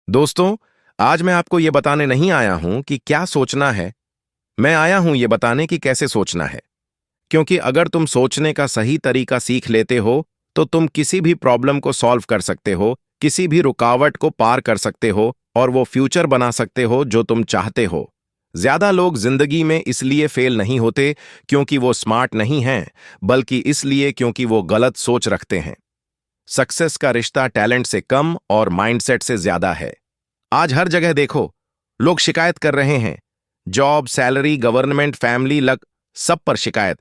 दोस्तों, आज मैं आपको ये बताने नहीं आया हूं कि क्या सोचना है। मैं आया हूं ये बताने कि कैसे सोचना है। क्योंकि अगर तुम सोचने का सही तरीका सीख लेते हो, तो तुम किसी भी प्रॉब्लम को सॉल्व कर सकते हो, किसी भी रुकावट को पार कर सकते हो और वो फ्यूचर बना सकते हो जो तुम चाहते हो। ज्यादा लोग जिंदगी में इसलिए फेल नहीं होते क्योंकि वो स्मार्ट नहीं हैं, बल्कि इसलिए क्योंकि वो गलत सोच रखते हैं। सक्सेस का रिश्ता टैलेंट से कम और माइंडसेट से ज्यादा है। आज हर जगह देखो, लोग शिकायत कर रहे हैं। Job, salary, government, family, luck, सब पर शिकायत।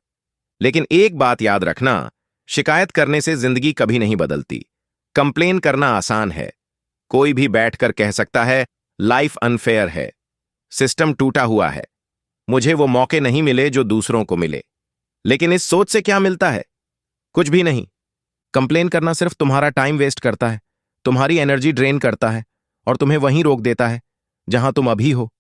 लेकिन एक बात याद रखना, शिकायत करने से जिंदगी कभी नहीं बदलती। कंप्लेन करना आसान है। कोई भी बैठकर कह सकता है, लाइफ अनफेयर है, सिस्टम टूटा हुआ है, मुझे वो मौके नहीं मिले जो दूसरों को मिले। लेकिन इस सोच से क्या मिलता है? कुछ भी नहीं। कंप्लेन करना सिर्फ तुम्हारा टाइम वेस्ट करता है, तुम्हारी एनर्जी ड्रेन करता है और तुम्हें वहीं रोक देता है जहां तुम अभी हो।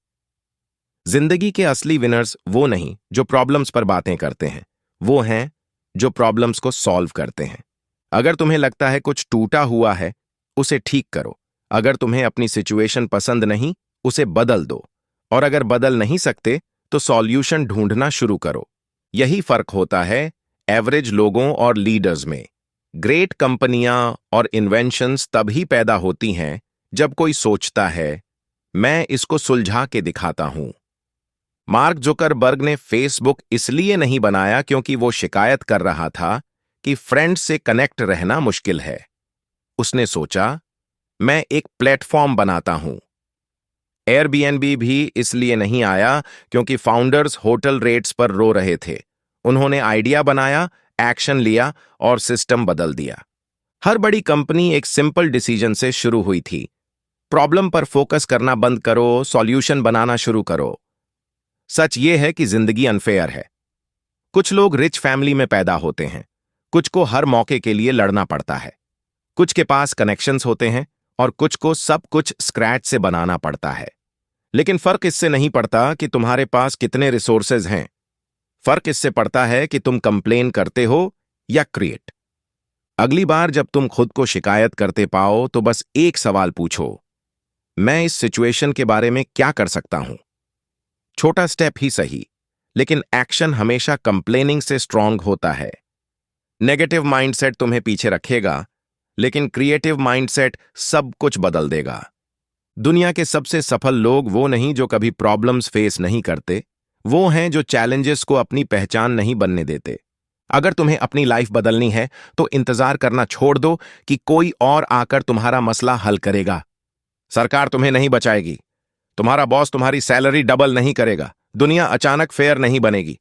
जिंदगी के असली विनर्स वो नहीं जो प्रॉब्लम्स पर बातें करते हैं, वो हैं जो प्रॉब्लम्स को सॉल्व करते हैं। अगर तुम्हें लगता है कुछ टूटा हुआ है, उसे ठीक करो। अगर तुम्हें अपनी सिचुएशन पसंद नहीं, उसे बदल दो। और अगर बदल नहीं सकते, तो सॉल्यूशन ढूंढना शुरू करो। यही फर्क होता है एवरेज लोगों और लीडर्स में। ग्रेट कंपनियां और इन्वेंशंस तभी पैदा होती हैं जब कोई सोचता है, मैं इसको सुलझा के दिखाता हूं। मार्क जुकरबर्ग ने फेसबुक इसलिए नहीं बनाया क्योंकि वो शिकायत कर रहा था कि फ्रेंड्स से कनेक्ट रहना मुश्किल है। उसने सोचा, मैं एक प्लेटफॉर्म बनाता हूं। एयरबीएनबी भी इसलिए नहीं आया क्योंकि फाउंडर्स होटल रेट्स पर रो रहे थे। उन्होंने आइडिया बनाया, एक्शन लिया और सिस्टम बदल दिया। हर बड़ी कंपनी एक सिंपल डिसीजन से शुरू हुई थी। प्रॉब्लम पर फोकस करना बंद करो, सॉल्यूशन बनाना शुरू करो। सच ये है कि जिंदगी अनफेयर है। कुछ लोग रिच फैमिली में पैदा होते हैं, कुछ को हर मौके के लिए लड़ना पड़ता है, कुछ के पास कनेक्शंस होते हैं और कुछ को सब कुछ स्क्रैच से बनाना पड़ता है। लेकिन फर्क इससे नहीं पड़ता कि तुम्हारे पास कितने रिसोर्सेज हैं। फर्क इससे पड़ता है कि तुम कंप्लेन करते हो या क्रिएट। अगली बार जब तुम खुद को शिकायत करते पाओ, तो बस एक सवाल पूछो, मैं इस सिचुएशन के बारे में क्या कर सकता हूं? छोटा स्टेप ही सही, लेकिन एक्शन हमेशा कंप्लेनिंग से स्ट्रांग होता है। नेगेटिव माइंडसेट तुम्हें पीछे रखेगा, लेकिन क्रिएटिव माइंडसेट सब कुछ बदल देगा। दुनिया के सबसे सफल लोग वो नहीं जो कभी प्रॉब्लम्स फेस नहीं करते, वो हैं जो चैलेंजेस को अपनी पहचान नहीं बनने देते। अगर तुम्हें अपनी लाइफ बदलनी है, तो इंतजार करना छोड़ दो कि कोई और आकर तुम्हारा मसला हल करेगा। सरकार तुम्हें नहीं बचाएगी, तुम्हारा बॉस तुम्हारी सैलरी डबल नहीं करेगा, दुनिया अचानक फेयर नहीं बनेगी।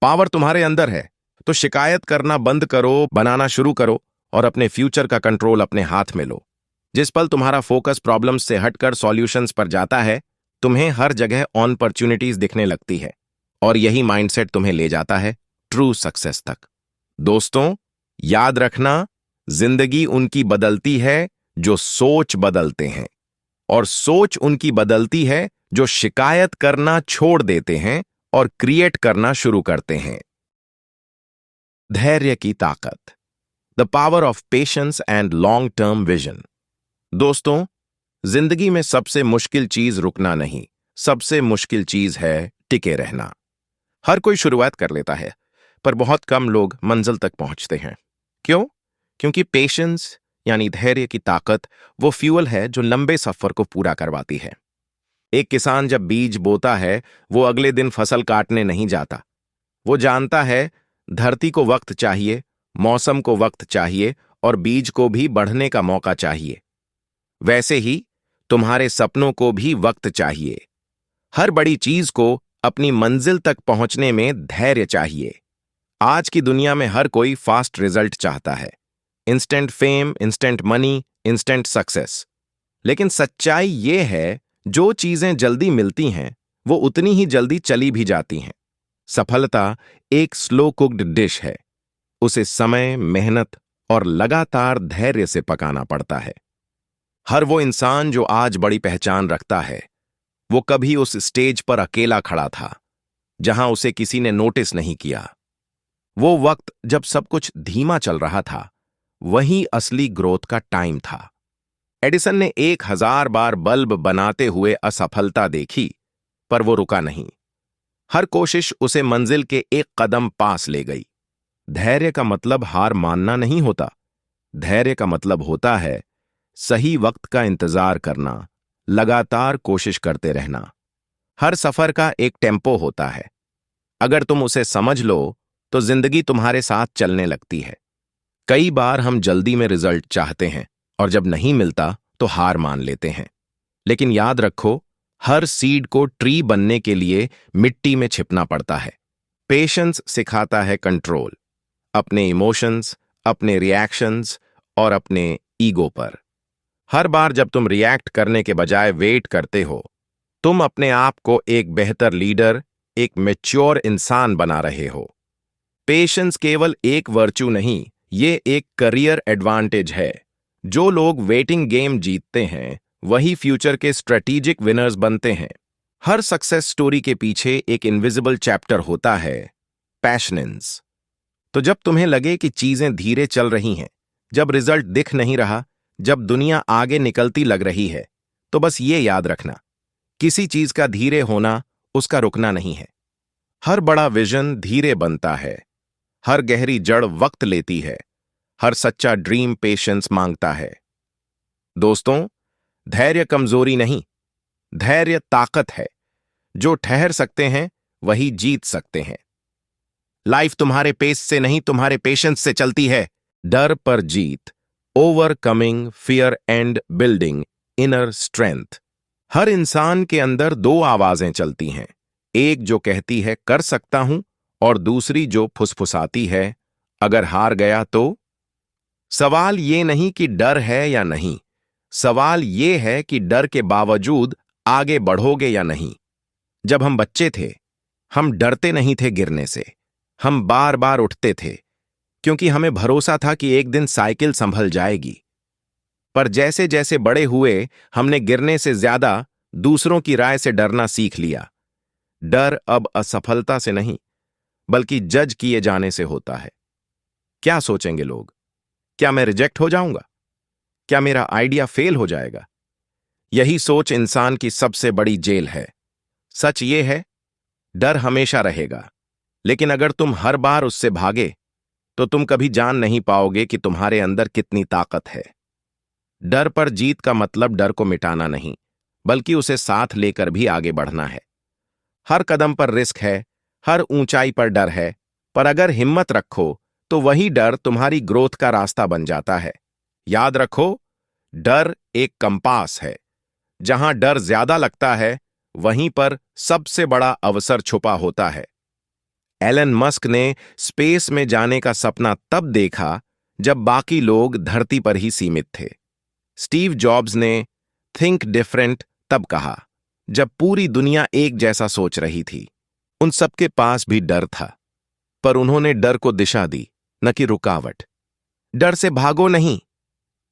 पावर तुम्हारे अंदर है, तो शिकायत करना बंद करो, बनाना शुरू करो और अपने फ्यूचर का कंट्रोल अपने हाथ में लो। जिस पल तुम्हारा फोकस प्रॉब्लम्स से हटकर सॉल्यूशंस पर जाता है, तुम्हें हर जगह अपॉर्चुनिटीज दिखने लगती है और यही माइंडसेट तुम्हें ले जाता है ट्रू सक्सेस तक। दोस्तों, याद रखना, जिंदगी उनकी बदलती है जो सोच बदलते हैं, और सोच उनकी बदलती है जो शिकायत करना छोड़ देते हैं और क्रिएट करना शुरू करते हैं। धैर्य की ताकत, the power of patience and long term vision. दोस्तों, जिंदगी में सबसे मुश्किल चीज रुकना नहीं, सबसे मुश्किल चीज है टिके रहना। हर कोई शुरुआत कर लेता है, पर बहुत कम लोग मंजिल तक पहुंचते हैं। क्यों? क्योंकि पेशेंस यानी धैर्य की ताकत वो फ्यूल है जो लंबे सफर को पूरा करवाती है। एक किसान जब बीज बोता है, वो अगले दिन फसल काटने नहीं जाता। वो जानता है धरती को वक्त चाहिए, मौसम को वक्त चाहिए और बीज को भी बढ़ने का मौका चाहिए। वैसे ही तुम्हारे सपनों को भी वक्त चाहिए। हर बड़ी चीज को अपनी मंजिल तक पहुंचने में धैर्य चाहिए। आज की दुनिया में हर कोई फास्ट रिजल्ट चाहता है, instant fame, instant money, instant success. लेकिन सच्चाई ये है, जो चीजें जल्दी मिलती हैं, वो उतनी ही जल्दी चली भी जाती हैं। सफलता एक स्लो कुक्ड डिश है। उसे समय, मेहनत और लगातार धैर्य से पकाना पड़ता है। हर वो इंसान जो आज बड़ी पहचान रखता है, वो कभी उस स्टेज पर अकेला खड़ा था जहां उसे किसी ने नोटिस नहीं किया। वो वक्त जब सब कुछ धीमा चल रहा था, वही असली ग्रोथ का टाइम था। एडिसन ने 1000 बार बल्ब बनाते हुए असफलता देखी, पर वो रुका नहीं। हर कोशिश उसे मंजिल के एक कदम पास ले गई। धैर्य का मतलब हार मानना नहीं होता। धैर्य का मतलब होता है सही वक्त का इंतजार करना, लगातार कोशिश करते रहना। हर सफर का एक टेम्पो होता है। अगर तुम उसे समझ लो तो जिंदगी तुम्हारे साथ चलने लगती है। कई बार हम जल्दी में रिजल्ट चाहते हैं और जब नहीं मिलता तो हार मान लेते हैं। लेकिन याद रखो, हर सीड को ट्री बनने के लिए मिट्टी में छिपना पड़ता है। पेशेंस सिखाता है कंट्रोल, अपने इमोशंस, अपने रिएक्शंस और अपने ईगो पर। हर बार जब तुम रिएक्ट करने के बजाय वेट करते हो, तुम अपने आप को एक बेहतर लीडर, एक मैच्योर इंसान बना रहे हो। पेशेंस केवल एक वर्च्यू नहीं, ये एक करियर एडवांटेज है। जो लोग वेटिंग गेम जीतते हैं वही फ्यूचर के स्ट्रेटेजिक विनर्स बनते हैं। हर सक्सेस स्टोरी के पीछे एक इनविजिबल चैप्टर होता है, पैशनेंस। तो जब तुम्हें लगे कि चीजें धीरे चल रही हैं, जब रिजल्ट दिख नहीं रहा, जब दुनिया आगे निकलती लग रही है, तो बस ये याद रखना, किसी चीज का धीरे होना उसका रुकना नहीं है। हर बड़ा विजन धीरे बनता है, हर गहरी जड़ वक्त लेती है, हर सच्चा ड्रीम पेशेंस मांगता है। दोस्तों, धैर्य कमजोरी नहीं, धैर्य ताकत है। जो ठहर सकते हैं वही जीत सकते हैं। लाइफ तुम्हारे पेस से नहीं, तुम्हारे पेशेंस से चलती है। डर पर जीत, overcoming fear and building inner strength. हर इंसान के अंदर दो आवाजें चलती हैं, एक जो कहती है कर सकता हूं और दूसरी जो फुसफुसाती है अगर हार गया तो। सवाल ये नहीं कि डर है या नहीं, सवाल ये है कि डर के बावजूद आगे बढ़ोगे या नहीं। जब हम बच्चे थे, हम डरते नहीं थे गिरने से, हम बार बार उठते थे क्योंकि हमें भरोसा था कि एक दिन साइकिल संभल जाएगी। पर जैसे जैसे बड़े हुए, हमने गिरने से ज्यादा दूसरों की राय से डरना सीख लिया। डर अब असफलता से नहीं, बल्कि जज किए जाने से होता है। क्या सोचेंगे लोग? क्या मैं रिजेक्ट हो जाऊंगा? क्या मेरा आइडिया फेल हो जाएगा? यही सोच इंसान की सबसे बड़ी जेल है। सच ये है, डर हमेशा रहेगा, लेकिन अगर तुम हर बार उससे भागे तो तुम कभी जान नहीं पाओगे कि तुम्हारे अंदर कितनी ताकत है। डर पर जीत का मतलब डर को मिटाना नहीं, बल्कि उसे साथ लेकर भी आगे बढ़ना है। हर कदम पर रिस्क है, हर ऊंचाई पर डर है, पर अगर हिम्मत रखो तो वही डर तुम्हारी ग्रोथ का रास्ता बन जाता है। याद रखो, डर एक कंपास है। जहां डर ज्यादा लगता है, वहीं पर सबसे बड़ा अवसर छुपा होता है। एलन मस्क ने स्पेस में जाने का सपना तब देखा जब बाकी लोग धरती पर ही सीमित थे। स्टीव जॉब्स ने थिंक डिफरेंट तब कहा जब पूरी दुनिया एक जैसा सोच रही थी। उन सबके पास भी डर था, पर उन्होंने डर को दिशा दी, न कि रुकावट। डर से भागो नहीं,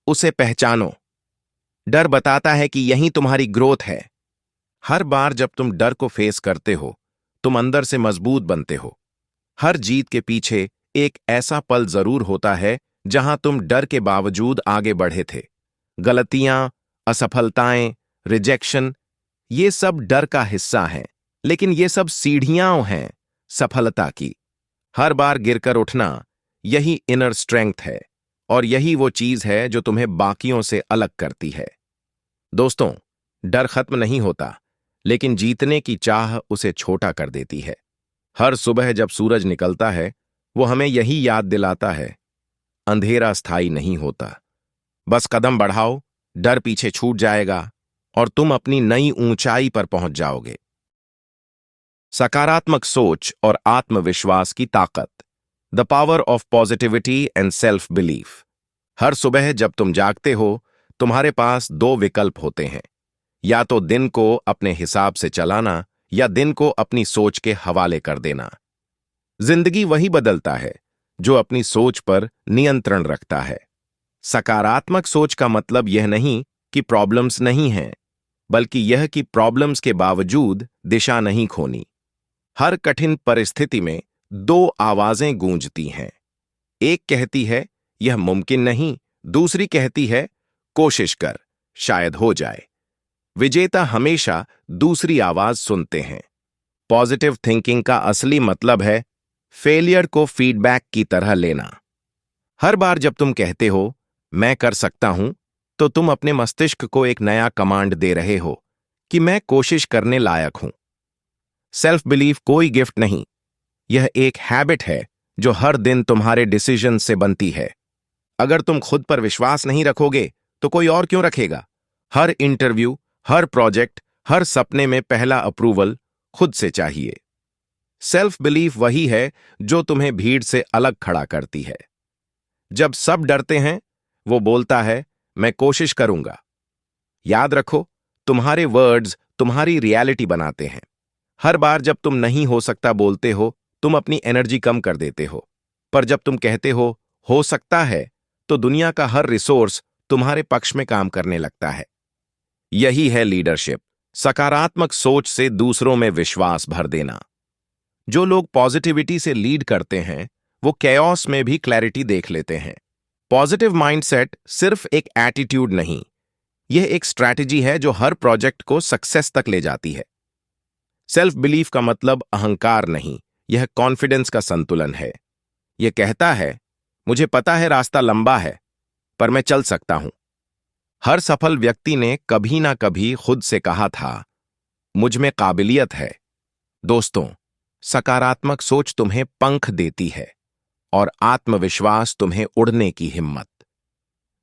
उसे पहचानो। डर बताता है कि यही तुम्हारी ग्रोथ है। हर बार जब तुम डर को फेस करते हो, तुम अंदर से मजबूत बनते हो। हर जीत के पीछे एक ऐसा पल जरूर होता है जहां तुम डर के बावजूद आगे बढ़े थे। गलतियां, असफलताएं, रिजेक्शन, ये सब डर का हिस्सा हैं, लेकिन ये सब सीढ़ियां हैं सफलता की। हर बार गिरकर उठना, यही इनर स्ट्रेंथ है, और यही वो चीज है जो तुम्हें बाकियों से अलग करती है। दोस्तों, डर खत्म नहीं होता, लेकिन जीतने की चाह उसे छोटा कर देती है। हर सुबह जब सूरज निकलता है, वो हमें यही याद दिलाता है, अंधेरा स्थायी नहीं होता। बस कदम बढ़ाओ, डर पीछे छूट जाएगा और तुम अपनी नई ऊंचाई पर पहुंच जाओगे। सकारात्मक सोच और आत्मविश्वास की ताकत, the power of positivity and self belief. हर सुबह जब तुम जागते हो, तुम्हारे पास दो विकल्प होते हैं, या तो दिन को अपने हिसाब से चलाना या दिन को अपनी सोच के हवाले कर देना। जिंदगी वही बदलता है जो अपनी सोच पर नियंत्रण रखता है। सकारात्मक सोच का मतलब यह नहीं कि प्रॉब्लम्स नहीं हैं, बल्कि यह कि प्रॉब्लम्स के बावजूद दिशा नहीं खोनी। हर कठिन परिस्थिति में दो आवाजें गूंजती हैं। एक कहती है यह मुमकिन नहीं, दूसरी कहती है कोशिश कर। शायद हो जाए। विजेता हमेशा दूसरी आवाज सुनते हैं। पॉजिटिव थिंकिंग का असली मतलब है फेलियर को फीडबैक की तरह लेना। हर बार जब तुम कहते हो मैं कर सकता हूं, तो तुम अपने मस्तिष्क को एक नया कमांड दे रहे हो कि मैं कोशिश करने लायक हूं। सेल्फ बिलीफ कोई गिफ्ट नहीं, यह एक हैबिट है जो हर दिन तुम्हारे डिसीजन से बनती है। अगर तुम खुद पर विश्वास नहीं रखोगे तो कोई और क्यों रखेगा? हर इंटरव्यू, हर प्रोजेक्ट, हर सपने में पहला अप्रूवल खुद से चाहिए। सेल्फ बिलीफ वही है जो तुम्हें भीड़ से अलग खड़ा करती है। जब सब डरते हैं, वो बोलता है मैं कोशिश करूंगा। याद रखो, तुम्हारे वर्ड्स तुम्हारी रियलिटी बनाते हैं। हर बार जब तुम नहीं हो सकता बोलते हो, तुम अपनी एनर्जी कम कर देते हो। पर जब तुम कहते हो सकता है, तो दुनिया का हर रिसोर्स तुम्हारे पक्ष में काम करने लगता है। यही है लीडरशिप, सकारात्मक सोच से दूसरों में विश्वास भर देना। जो लोग पॉजिटिविटी से लीड करते हैं, वो कैओस में भी क्लैरिटी देख लेते हैं। पॉजिटिव माइंडसेट सिर्फ एक एटीट्यूड नहीं, यह एक स्ट्रैटेजी है जो हर प्रोजेक्ट को सक्सेस तक ले जाती है। सेल्फ बिलीफ का मतलब अहंकार नहीं, यह कॉन्फिडेंस का संतुलन है। यह कहता है मुझे पता है रास्ता लंबा है, पर मैं चल सकता हूं। हर सफल व्यक्ति ने कभी ना कभी खुद से कहा था मुझ में काबिलियत है। दोस्तों, सकारात्मक सोच तुम्हें पंख देती है और आत्मविश्वास तुम्हें उड़ने की हिम्मत।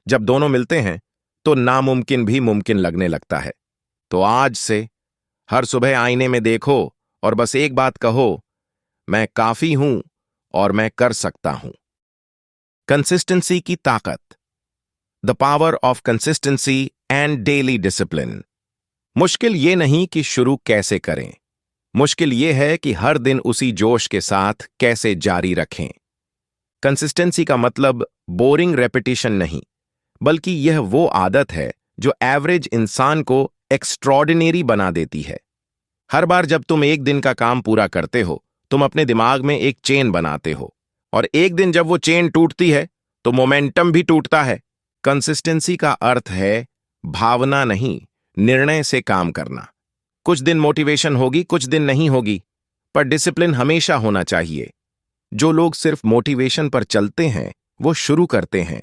जब दोनों मिलते हैं तो नामुमकिन भी मुमकिन लगने लगता है। तो आज से हर सुबह आईने में देखो और बस एक बात कहो, मैं काफी हूं और मैं कर सकता हूं। कंसिस्टेंसी की ताकत, the power of consistency and daily discipline. मुश्किल ये नहीं कि शुरू कैसे करें, मुश्किल ये है कि हर दिन उसी जोश के साथ कैसे जारी रखें। कंसिस्टेंसी का मतलब बोरिंग रेपिटेशन नहीं, बल्कि यह वो आदत है जो एवरेज इंसान को एक्स्ट्रॉर्डिनरी बना देती है। हर बार जब तुम एक दिन का काम पूरा करते हो, तुम अपने दिमाग में एक चेन बनाते हो, और एक दिन जब वो चेन टूटती है तो मोमेंटम भी टूटता है। कंसिस्टेंसी का अर्थ है भावना नहीं, निर्णय से काम करना। कुछ दिन मोटिवेशन होगी, कुछ दिन नहीं होगी, पर डिसिप्लिन हमेशा होना चाहिए। जो लोग सिर्फ मोटिवेशन पर चलते हैं वो शुरू करते हैं,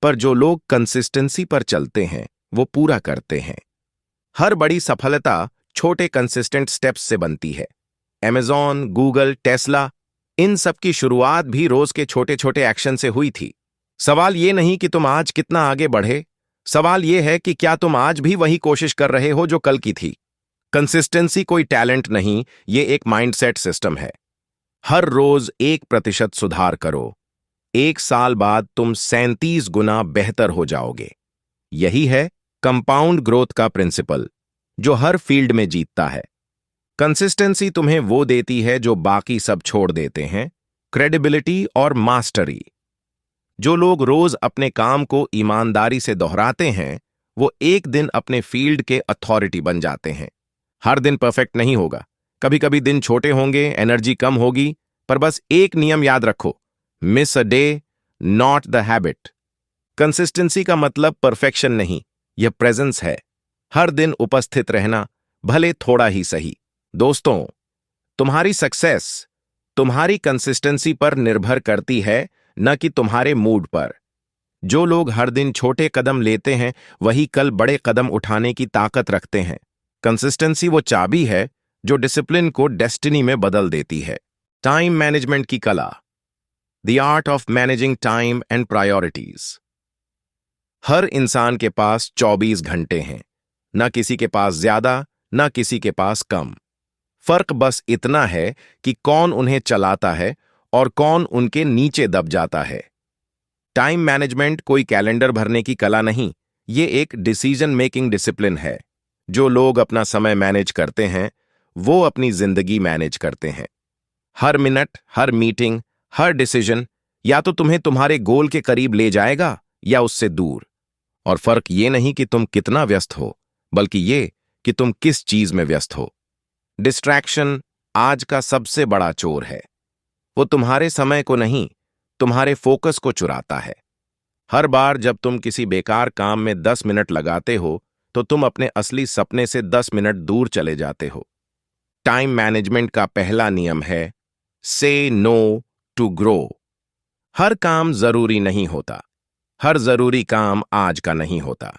पर जो लोग कंसिस्टेंसी पर चलते हैं वो पूरा करते हैं। हर बड़ी सफलता छोटे कंसिस्टेंट स्टेप्स से बनती है। अमेज़न, गूगल, टेस्ला, इन सब की शुरुआत भी रोज के छोटे छोटे एक्शन से हुई थी। सवाल ये नहीं कि तुम आज कितना आगे बढ़े, सवाल ये है कि क्या तुम आज भी वही कोशिश कर रहे हो जो कल की थी। कंसिस्टेंसी कोई टैलेंट नहीं, ये एक माइंडसेट सिस्टम है। हर रोज 1% सुधार करो, 1 साल बाद तुम 37 गुना बेहतर हो जाओगे। यही है कंपाउंड ग्रोथ का प्रिंसिपल, जो हर फील्ड में जीतता है। कंसिस्टेंसी तुम्हें वो देती है जो बाकी सब छोड़ देते हैं, क्रेडिबिलिटी और मास्टरी। जो लोग रोज अपने काम को ईमानदारी से दोहराते हैं, वो एक दिन अपने फील्ड के अथॉरिटी बन जाते हैं। हर दिन परफेक्ट नहीं होगा, कभी कभी दिन छोटे होंगे, एनर्जी कम होगी, पर बस एक नियम याद रखो, miss a day, not the habit. Consistency का मतलब परफेक्शन नहीं, यह प्रेजेंस है। हर दिन उपस्थित रहना, भले थोड़ा ही सही। दोस्तों, तुम्हारी सक्सेस तुम्हारी कंसिस्टेंसी पर निर्भर करती है, न कि तुम्हारे मूड पर। जो लोग हर दिन छोटे कदम लेते हैं, वही कल बड़े कदम उठाने की ताकत रखते हैं। कंसिस्टेंसी वो चाबी है जो डिसिप्लिन को डेस्टिनी में बदल देती है। टाइम मैनेजमेंट की कला, the art of managing time and priorities. हर इंसान के पास 24 घंटे हैं, न किसी के पास ज्यादा, न किसी के पास कम। फर्क बस इतना है कि कौन उन्हें चलाता है और कौन उनके नीचे दब जाता है। टाइम मैनेजमेंट कोई कैलेंडर भरने की कला नहीं, ये एक डिसीजन मेकिंग डिसिप्लिन है। जो लोग अपना समय मैनेज करते हैं, वो अपनी जिंदगी मैनेज करते हैं। हर मिनट, हर मीटिंग, हर डिसीजन या तो तुम्हें तुम्हारे गोल के करीब ले जाएगा या उससे दूर। और फर्क ये नहीं कि तुम कितना व्यस्त हो, बल्कि ये कि तुम किस चीज में व्यस्त हो। डिस्ट्रैक्शन आज का सबसे बड़ा चोर है। वो तुम्हारे समय को नहीं, तुम्हारे फोकस को चुराता है। हर बार जब तुम किसी बेकार काम में 10 मिनट लगाते हो तो तुम अपने असली सपने से 10 मिनट दूर चले जाते हो। टाइम मैनेजमेंट का पहला नियम है से नो टू ग्रो। हर काम जरूरी नहीं होता, हर जरूरी काम आज का नहीं होता।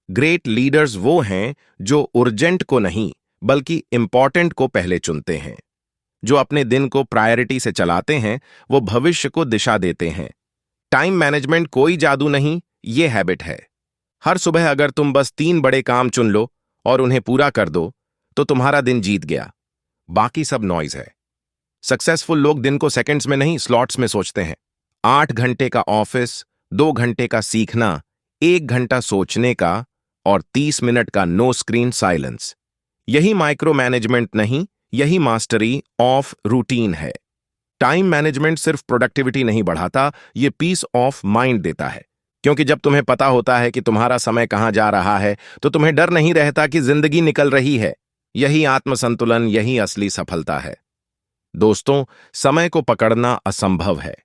ग्रेट लीडर्स वो हैं जो urgent को नहीं बल्कि इंपॉर्टेंट को पहले चुनते हैं। जो अपने दिन को प्रायोरिटी से चलाते हैं वो भविष्य को दिशा देते हैं। टाइम मैनेजमेंट कोई जादू नहीं, ये हैबिट है। हर सुबह अगर तुम बस 3 बड़े काम चुन लो और उन्हें पूरा कर दो तो तुम्हारा दिन जीत गया। बाकी सब नॉइज है। सक्सेसफुल लोग दिन को सेकंड्स में नहीं स्लॉट्स में सोचते हैं। 8 घंटे का ऑफिस, 2 घंटे का सीखना, 1 घंटा सोचने का और 30 मिनट का नो स्क्रीन साइलेंस। यही माइक्रो मैनेजमेंट नहीं, यही मास्टरी ऑफ रूटीन है। टाइम मैनेजमेंट सिर्फ प्रोडक्टिविटी नहीं बढ़ाता, ये पीस ऑफ माइंड देता है। क्योंकि जब तुम्हें पता होता है कि तुम्हारा समय कहां जा रहा है तो तुम्हें डर नहीं रहता कि जिंदगी निकल रही है। यही आत्मसंतुलन, यही असली सफलता है। दोस्तों, समय को पकड़ना असंभव है,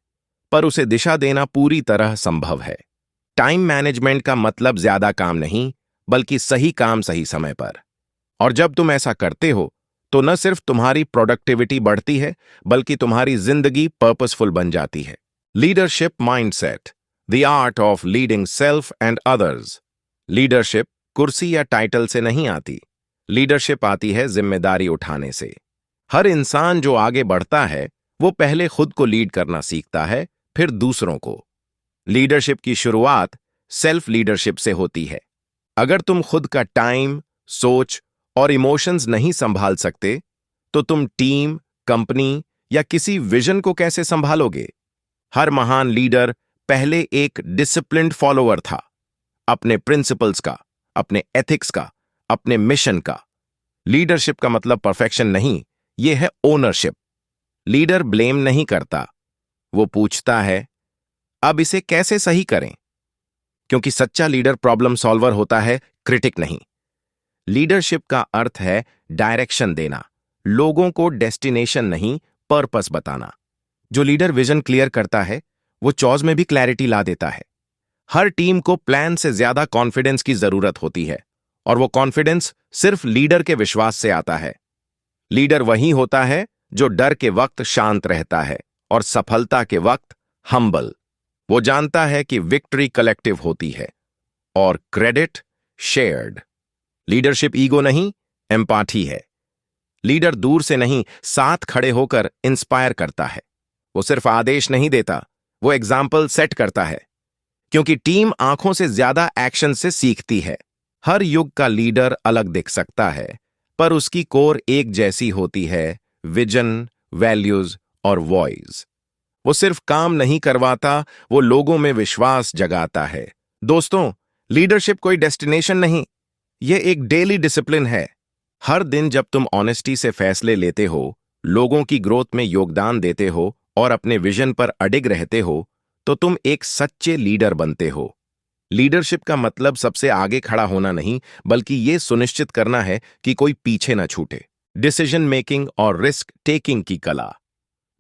पर उसे दिशा देना पूरी तरह संभव है। टाइम मैनेजमेंट का मतलब ज्यादा काम नहीं, बल्कि सही काम सही समय पर। और जब तुम ऐसा करते हो तो न सिर्फ तुम्हारी प्रोडक्टिविटी बढ़ती है, बल्कि तुम्हारी जिंदगी पर्पसफुल बन जाती है। Leadership mindset, the art of leading self and others. Leadership कुर्सी या टाइटल से नहीं आती, लीडरशिप आती है जिम्मेदारी उठाने से। हर इंसान जो आगे बढ़ता है वो पहले खुद को लीड करना सीखता है, फिर दूसरों को। लीडरशिप की शुरुआत सेल्फ लीडरशिप से होती है। अगर तुम खुद का टाइम, सोच और इमोशंस नहीं संभाल सकते तो तुम टीम, कंपनी या किसी विजन को कैसे संभालोगे? हर महान लीडर पहले एक डिसिप्लिन्ड फॉलोअर था, अपने प्रिंसिपल्स का, अपने एथिक्स का, अपने मिशन का। लीडरशिप का मतलब परफेक्शन नहीं, यह है ओनरशिप। लीडर ब्लेम नहीं करता, वो पूछता है अब इसे कैसे सही करें। क्योंकि सच्चा लीडर प्रॉब्लम सॉल्वर होता है, क्रिटिक नहीं। लीडरशिप का अर्थ है डायरेक्शन देना, लोगों को डेस्टिनेशन नहीं पर्पस बताना। जो लीडर विजन क्लियर करता है वो चॉज में भी क्लैरिटी ला देता है। हर टीम को प्लान से ज्यादा कॉन्फिडेंस की जरूरत होती है, और वो कॉन्फिडेंस सिर्फ लीडर के विश्वास से आता है। लीडर वही होता है जो डर के वक्त शांत रहता है और सफलता के वक्त हम्बल। वो जानता है कि विक्ट्री कलेक्टिव होती है और क्रेडिट शेयर्ड। लीडरशिप ईगो नहीं, एम्पाथी है। लीडर दूर से नहीं, साथ खड़े होकर इंस्पायर करता है। वो सिर्फ आदेश नहीं देता, वो एग्जाम्पल सेट करता है। क्योंकि टीम आंखों से ज्यादा एक्शन से सीखती है। हर युग का लीडर अलग दिख सकता है, पर उसकी कोर एक जैसी होती है, विजन, वैल्यूज और वॉइस। वो सिर्फ काम नहीं करवाता, वो लोगों में विश्वास जगाता है। दोस्तों, लीडरशिप कोई डेस्टिनेशन नहीं, ये एक डेली डिसिप्लिन है। हर दिन जब तुम ऑनेस्टी से फैसले लेते हो, लोगों की ग्रोथ में योगदान देते हो और अपने विजन पर अडिग रहते हो, तो तुम एक सच्चे लीडर बनते हो। लीडरशिप का मतलब सबसे आगे खड़ा होना नहीं, बल्कि यह सुनिश्चित करना है कि कोई पीछे न छूटे। डिसीजन मेकिंग और रिस्क टेकिंग की कला,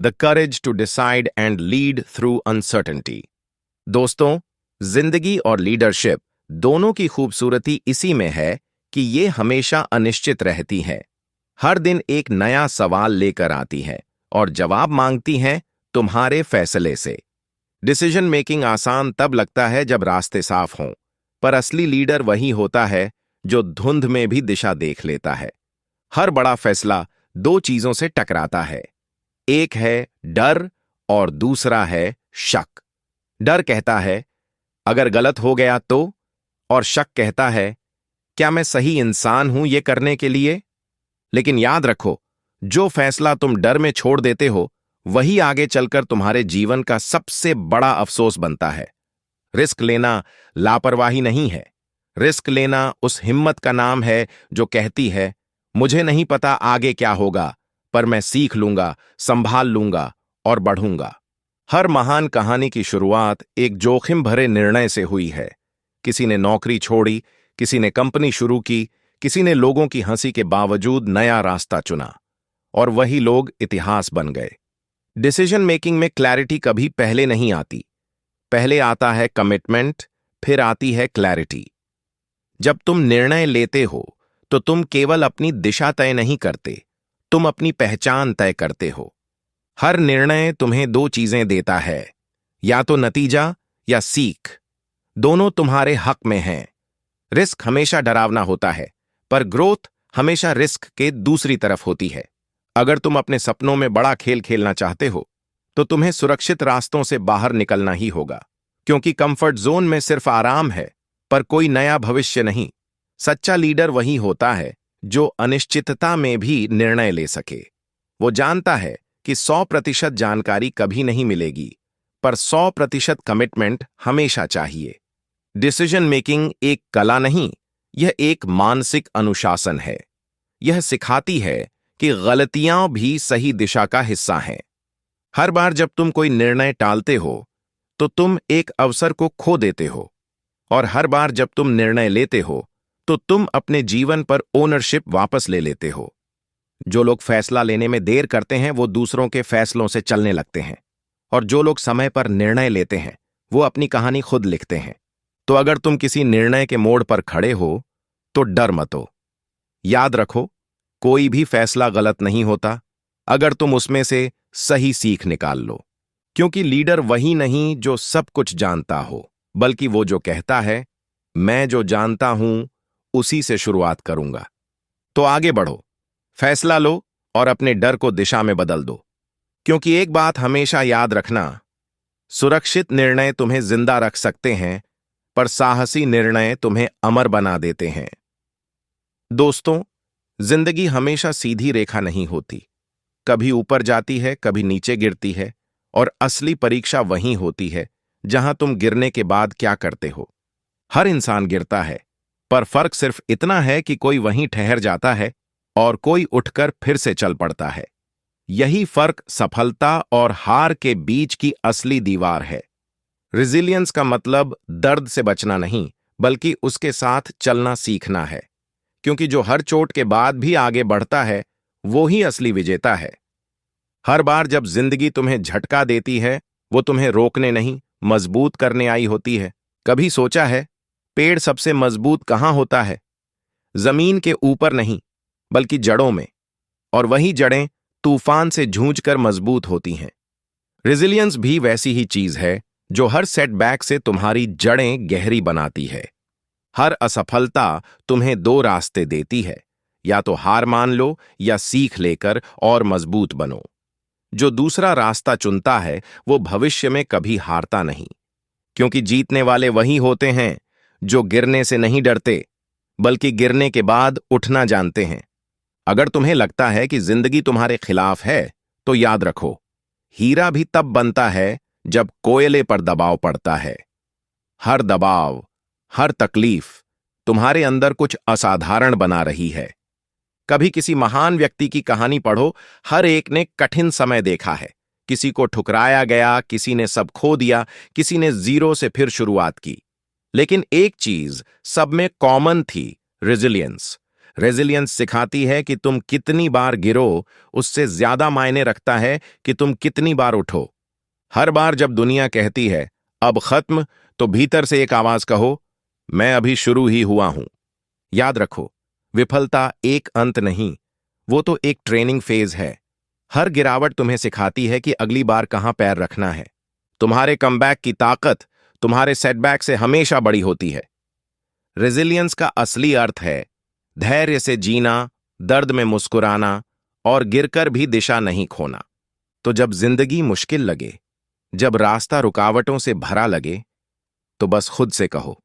the courage to decide and lead through uncertainty. दोस्तों, जिंदगी और लीडरशिप दोनों की खूबसूरती इसी में है कि ये हमेशा अनिश्चित रहती हैं। हर दिन एक नया सवाल लेकर आती हैं और जवाब मांगती हैं तुम्हारे फैसले से। डिसीजन मेकिंग आसान तब लगता है जब रास्ते साफ हों, पर असली लीडर वही होता है जो धुंध में भी दिशा देख लेता है। हर बड़ा फैसला 2 चीजों से टकराता है, एक है डर और दूसरा है शक। डर कहता है अगर गलत हो गया तो, और शक कहता है क्या मैं सही इंसान हूं ये करने के लिए। लेकिन याद रखो, जो फैसला तुम डर में छोड़ देते हो वही आगे चलकर तुम्हारे जीवन का सबसे बड़ा अफसोस बनता है। रिस्क लेना लापरवाही नहीं है, रिस्क लेना उस हिम्मत का नाम है जो कहती है मुझे नहीं पता आगे क्या होगा, पर मैं सीख लूंगा, संभाल लूंगा और बढ़ूंगा। हर महान कहानी की शुरुआत एक जोखिम भरे निर्णय से हुई है। किसी ने नौकरी छोड़ी, किसी ने कंपनी शुरू की, किसी ने लोगों की हंसी के बावजूद नया रास्ता चुना, और वही लोग इतिहास बन गए। डिसीजन मेकिंग में क्लैरिटी कभी पहले नहीं आती, पहले आता है कमिटमेंट, फिर आती है क्लैरिटी। जब तुम निर्णय लेते हो तो तुम केवल अपनी दिशा तय नहीं करते, तुम अपनी पहचान तय करते हो। हर निर्णय तुम्हें दो चीजें देता है, या तो नतीजा या सीख। दोनों तुम्हारे हक में हैं। रिस्क हमेशा डरावना होता है, पर ग्रोथ हमेशा रिस्क के दूसरी तरफ होती है। अगर तुम अपने सपनों में बड़ा खेल खेलना चाहते हो तो तुम्हें सुरक्षित रास्तों से बाहर निकलना ही होगा, क्योंकि कंफर्ट जोन में सिर्फ आराम है, पर कोई नया भविष्य नहीं। सच्चा लीडर वही होता है जो अनिश्चितता में भी निर्णय ले सके। वो जानता है कि 100% जानकारी कभी नहीं मिलेगी, पर 100% कमिटमेंट हमेशा चाहिए। डिसीजन मेकिंग एक कला नहीं, यह एक मानसिक अनुशासन है। यह सिखाती है कि गलतियां भी सही दिशा का हिस्सा हैं। हर बार जब तुम कोई निर्णय टालते हो तो तुम एक अवसर को खो देते हो, और हर बार जब तुम निर्णय लेते हो तो तुम अपने जीवन पर ओनरशिप वापस ले लेते हो। जो लोग फैसला लेने में देर करते हैं वो दूसरों के फैसलों से चलने लगते हैं, और जो लोग समय पर निर्णय लेते हैं वो अपनी कहानी खुद लिखते हैं। तो अगर तुम किसी निर्णय के मोड़ पर खड़े हो तो डर मत हो। याद रखो, कोई भी फैसला गलत नहीं होता अगर तुम उसमें से सही सीख निकाल लो, क्योंकि लीडर वही नहीं जो सब कुछ जानता हो, बल्कि वो जो कहता है, मैं जो जानता हूं उसी से शुरुआत करूंगा। तो आगे बढ़ो, फैसला लो और अपने डर को दिशा में बदल दो। क्योंकि एक बात हमेशा याद रखना, सुरक्षित निर्णय तुम्हें जिंदा रख सकते हैं, पर साहसी निर्णय तुम्हें अमर बना देते हैं। दोस्तों, जिंदगी हमेशा सीधी रेखा नहीं होती। कभी ऊपर जाती है, कभी नीचे गिरती है, और असली परीक्षा वहीं होती है जहां तुम गिरने के बाद क्या करते हो। हर इंसान गिरता है, पर फर्क सिर्फ इतना है कि कोई वहीं ठहर जाता है और कोई उठकर फिर से चल पड़ता है। यही फर्क सफलता और हार के बीच की असली दीवार है। रिजिलियंस का मतलब दर्द से बचना नहीं, बल्कि उसके साथ चलना सीखना है। क्योंकि जो हर चोट के बाद भी आगे बढ़ता है वो ही असली विजेता है। हर बार जब जिंदगी तुम्हें झटका देती है, वो तुम्हें रोकने नहीं, मजबूत करने आई होती है। कभी सोचा है, पेड़ सबसे मजबूत कहां होता है? जमीन के ऊपर नहीं, बल्कि जड़ों में। और वही जड़ें तूफान से जूझकर मजबूत होती हैं। रिजिलियंस भी वैसी ही चीज है, जो हर सेटबैक से तुम्हारी जड़ें गहरी बनाती है। हर असफलता तुम्हें दो रास्ते देती है, या तो हार मान लो या सीख लेकर और मजबूत बनो। जो दूसरा रास्ता चुनता है वो भविष्य में कभी हारता नहीं, क्योंकि जीतने वाले वही होते हैं जो गिरने से नहीं डरते, बल्कि गिरने के बाद उठना जानते हैं। अगर तुम्हें लगता है कि जिंदगी तुम्हारे खिलाफ है, तो याद रखो, हीरा भी तब बनता है जब कोयले पर दबाव पड़ता है। हर दबाव, हर तकलीफ तुम्हारे अंदर कुछ असाधारण बना रही है। कभी किसी महान व्यक्ति की कहानी पढ़ो, हर एक ने कठिन समय देखा है। किसी को ठुकराया गया, किसी ने सब खो दिया, किसी ने जीरो से फिर शुरुआत की। लेकिन एक चीज सब में कॉमन थी, रेजिलियंस। रेजिलियंस सिखाती है कि तुम कितनी बार गिरो, उससे ज्यादा मायने रखता है कि तुम कितनी बार उठो। हर बार जब दुनिया कहती है अब खत्म, तो भीतर से एक आवाज कहो, मैं अभी शुरू ही हुआ हूं। याद रखो, विफलता एक अंत नहीं, वो तो एक ट्रेनिंग फेज है। हर गिरावट तुम्हें सिखाती है कि अगली बार कहां पैर रखना है। तुम्हारे कमबैक की ताकत तुम्हारे सेटबैक से हमेशा बड़ी होती है। रेजिलियंस का असली अर्थ है धैर्य से जीना, दर्द में मुस्कुराना और गिरकर भी दिशा नहीं खोना। तो जब जिंदगी मुश्किल लगे, जब रास्ता रुकावटों से भरा लगे, तो बस खुद से कहो,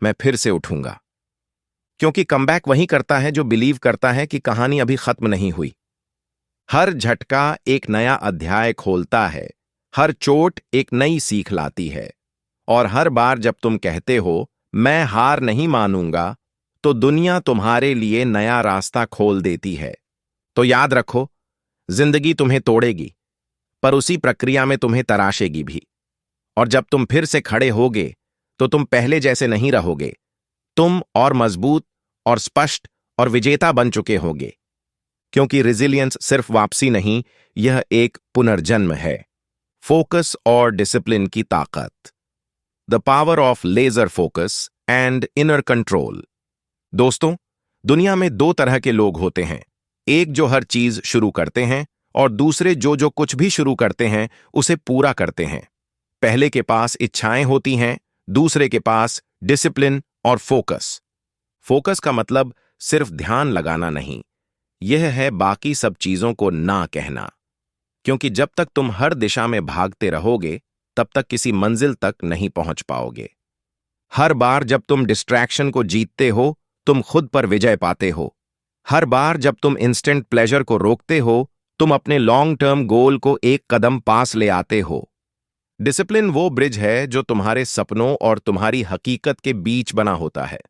मैं फिर से उठूंगा। क्योंकि कमबैक वही करता है जो बिलीव करता है कि कहानी अभी खत्म नहीं हुई। हर झटका एक नया अध्याय खोलता है, हर चोट एक नई सीख लाती है, और हर बार जब तुम कहते हो मैं हार नहीं मानूंगा, तो दुनिया तुम्हारे लिए नया रास्ता खोल देती है। तो याद रखो, जिंदगी तुम्हें तोड़ेगी, पर उसी प्रक्रिया में तुम्हें तराशेगी भी। और जब तुम फिर से खड़े होगे, तो तुम पहले जैसे नहीं रहोगे। तुम और मजबूत और स्पष्ट और विजेता बन चुके होगे। क्योंकि रेजिलियंस सिर्फ वापसी नहीं, यह एक पुनर्जन्म है। फोकस और डिसिप्लिन की ताकत। The power of laser focus and inner control. दोस्तों, दुनिया में दो तरह के लोग होते हैं। एक जो हर चीज शुरू करते हैं और दूसरे जो जो कुछ भी शुरू करते हैं उसे पूरा करते हैं। पहले के पास इच्छाएं होती हैं, दूसरे के पास डिसिप्लिन और फोकस। फोकस का मतलब सिर्फ ध्यान लगाना नहीं, यह है बाकी सब चीजों को ना कहना। क्योंकि जब तक तुम हर दिशा में भागते रहोगे तब तक किसी मंजिल तक नहीं पहुंच पाओगे। हर बार जब तुम डिस्ट्रैक्शन को जीतते हो तुम खुद पर विजय पाते हो। हर बार जब तुम इंस्टेंट प्लेजर को रोकते हो तुम अपने लॉन्ग टर्म गोल को एक कदम पास ले आते हो। डिसिप्लिन वो ब्रिज है जो तुम्हारे सपनों और तुम्हारी हकीकत के बीच बना होता है।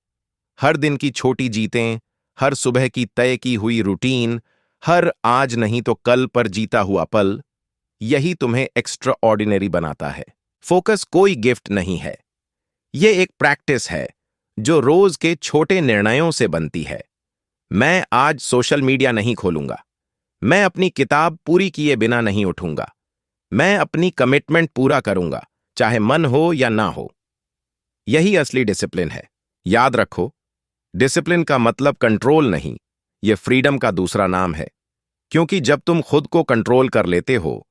हर दिन की छोटी जीतें, हर सुबह की तय की हुई रूटीन, हर आज नहीं तो कल पर जीता हुआ पल, यही तुम्हें एक्स्ट्रा ऑर्डिनरी बनाता है। फोकस कोई गिफ्ट नहीं है, ये एक प्रैक्टिस है जो रोज के छोटे निर्णयों से बनती है। मैं आज सोशल मीडिया नहीं खोलूंगा, मैं अपनी किताब पूरी किए बिना नहीं उठूंगा, मैं अपनी कमिटमेंट पूरा करूंगा चाहे मन हो या ना हो। यही असली डिसिप्लिन है। याद रखो, डिसिप्लिन का मतलब कंट्रोल नहीं, यह फ्रीडम का दूसरा नाम है। क्योंकि जब तुम खुद को कंट्रोल कर लेते हो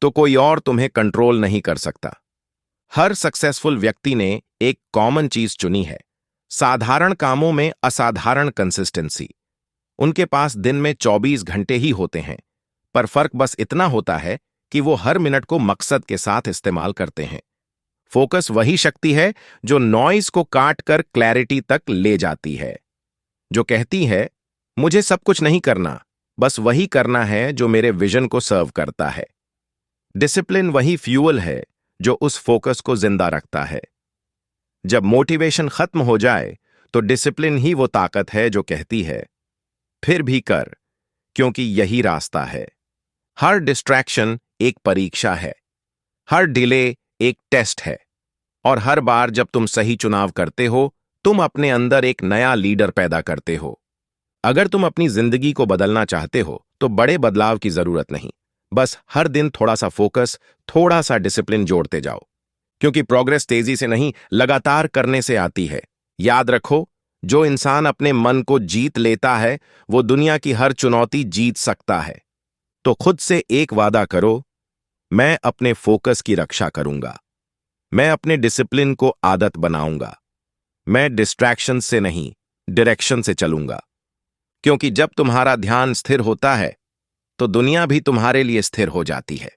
तो कोई और तुम्हें कंट्रोल नहीं कर सकता। हर सक्सेसफुल व्यक्ति ने एक कॉमन चीज चुनी है, साधारण कामों में असाधारण कंसिस्टेंसी। उनके पास दिन में 24 घंटे ही होते हैं, पर फर्क बस इतना होता है कि वो हर मिनट को मकसद के साथ इस्तेमाल करते हैं। फोकस वही शक्ति है जो नॉइज को काट कर क्लैरिटी तक ले जाती है, जो कहती है मुझे सब कुछ नहीं करना, बस वही करना है जो मेरे विजन को सर्व करता है। डिसिप्लिन वही फ्यूल है जो उस फोकस को जिंदा रखता है। जब मोटिवेशन खत्म हो जाए तो डिसिप्लिन ही वो ताकत है जो कहती है फिर भी कर, क्योंकि यही रास्ता है। हर डिस्ट्रैक्शन एक परीक्षा है, हर डिले एक टेस्ट है, और हर बार जब तुम सही चुनाव करते हो तुम अपने अंदर एक नया लीडर पैदा करते हो। अगर तुम अपनी जिंदगी को बदलना चाहते हो तो बड़े बदलाव की जरूरत नहीं, बस हर दिन थोड़ा सा फोकस, थोड़ा सा डिसिप्लिन जोड़ते जाओ। क्योंकि प्रोग्रेस तेजी से नहीं, लगातार करने से आती है। याद रखो, जो इंसान अपने मन को जीत लेता है वो दुनिया की हर चुनौती जीत सकता है। तो खुद से एक वादा करो, मैं अपने फोकस की रक्षा करूंगा, मैं अपने डिसिप्लिन को आदत बनाऊंगा, मैं डिस्ट्रैक्शन से नहीं डायरेक्शन से चलूंगा। क्योंकि जब तुम्हारा ध्यान स्थिर होता है तो दुनिया भी तुम्हारे लिए स्थिर हो जाती है,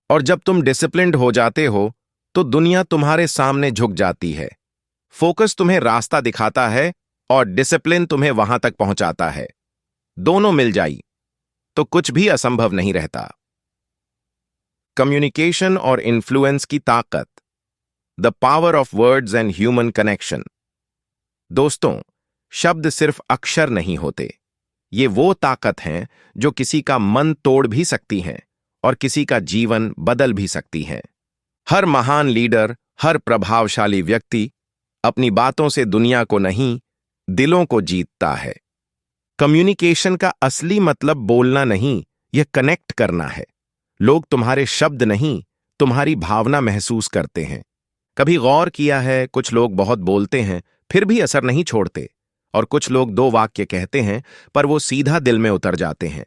और जब तुम डिसिप्लिन्ड हो जाते हो तो दुनिया तुम्हारे सामने झुक जाती है। फोकस तुम्हें रास्ता दिखाता है और डिसिप्लिन तुम्हें वहां तक पहुंचाता है। दोनों मिल जाई तो कुछ भी असंभव नहीं रहता। कम्युनिकेशन और इन्फ्लुएंस की ताकत। The power of words and human connection. दोस्तों, शब्द सिर्फ अक्षर नहीं होते, ये वो ताकत हैं जो किसी का मन तोड़ भी सकती हैं और किसी का जीवन बदल भी सकती हैं। हर महान लीडर, हर प्रभावशाली व्यक्ति अपनी बातों से दुनिया को नहीं, दिलों को जीतता है। कम्युनिकेशन का असली मतलब बोलना नहीं, यह कनेक्ट करना है। लोग तुम्हारे शब्द नहीं, तुम्हारी भावना महसूस करते हैं। कभी गौर किया है, कुछ लोग बहुत बोलते हैं फिर भी असर नहीं छोड़ते, और कुछ लोग 2 वाक्य कहते हैं पर वो सीधा दिल में उतर जाते हैं।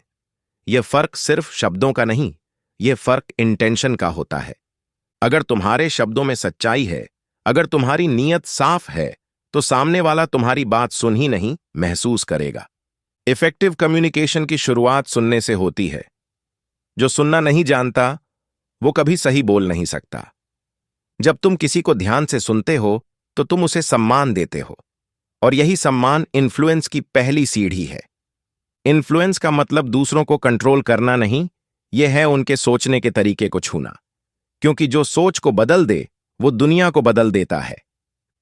यह फर्क सिर्फ शब्दों का नहीं, यह फर्क इंटेंशन का होता है। अगर तुम्हारे शब्दों में सच्चाई है, अगर तुम्हारी नीयत साफ है, तो सामने वाला तुम्हारी बात सुन ही नहीं, महसूस करेगा। इफेक्टिव कम्युनिकेशन की शुरुआत सुनने से होती है। जो सुनना नहीं जानता वो कभी सही बोल नहीं सकता। जब तुम किसी को ध्यान से सुनते हो तो तुम उसे सम्मान देते हो, और यही सम्मान इन्फ्लुएंस की पहली सीढ़ी है। इन्फ्लुएंस का मतलब दूसरों को कंट्रोल करना नहीं, यह है उनके सोचने के तरीके को छूना। क्योंकि जो सोच को बदल दे वो दुनिया को बदल देता है।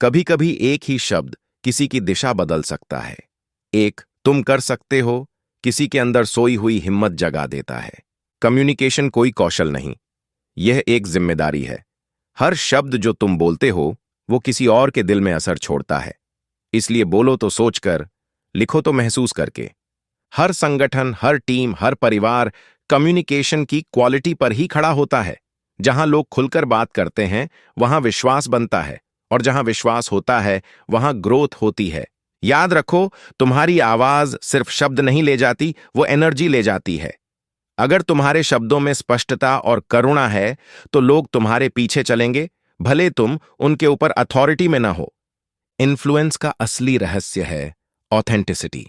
कभी कभी एक ही शब्द किसी की दिशा बदल सकता है। एक तुम कर सकते हो किसी के अंदर सोई हुई हिम्मत जगा देता है। कम्युनिकेशन कोई कौशल नहीं, यह एक जिम्मेदारी है। हर शब्द जो तुम बोलते हो वो किसी और के दिल में असर छोड़ता है। इसलिए बोलो तो सोचकर, लिखो तो महसूस करके। हर संगठन, हर टीम, हर परिवार कम्युनिकेशन की क्वालिटी पर ही खड़ा होता है। जहां लोग खुलकर बात करते हैं वहां विश्वास बनता है, और जहां विश्वास होता है वहां ग्रोथ होती है। याद रखो, तुम्हारी आवाज सिर्फ शब्द नहीं ले जाती, वो एनर्जी ले जाती है। अगर तुम्हारे शब्दों में स्पष्टता और करुणा है तो लोग तुम्हारे पीछे चलेंगे, भले तुम उनके ऊपर अथॉरिटी में ना हो। इन्फ्लुएंस का असली रहस्य है ऑथेंटिसिटी।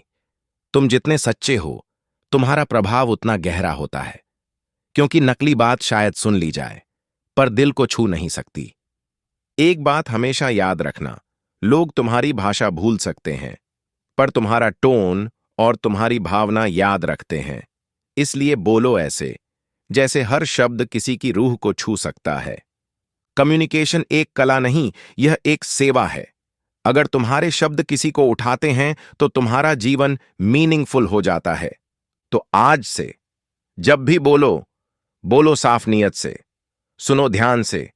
तुम जितने सच्चे हो, तुम्हारा प्रभाव उतना गहरा होता है, क्योंकि नकली बात शायद सुन ली जाए पर दिल को छू नहीं सकती। एक बात हमेशा याद रखना, लोग तुम्हारी भाषा भूल सकते हैं पर तुम्हारा टोन और तुम्हारी भावना याद रखते हैं। इसलिए बोलो ऐसे जैसे हर शब्द किसी की रूह को छू सकता है। कम्युनिकेशन एक कला नहीं, यह एक सेवा है। अगर तुम्हारे शब्द किसी को उठाते हैं तो तुम्हारा जीवन मीनिंगफुल हो जाता है। तो आज से जब भी बोलो, बोलो साफ नीयत से, सुनो ध्यान से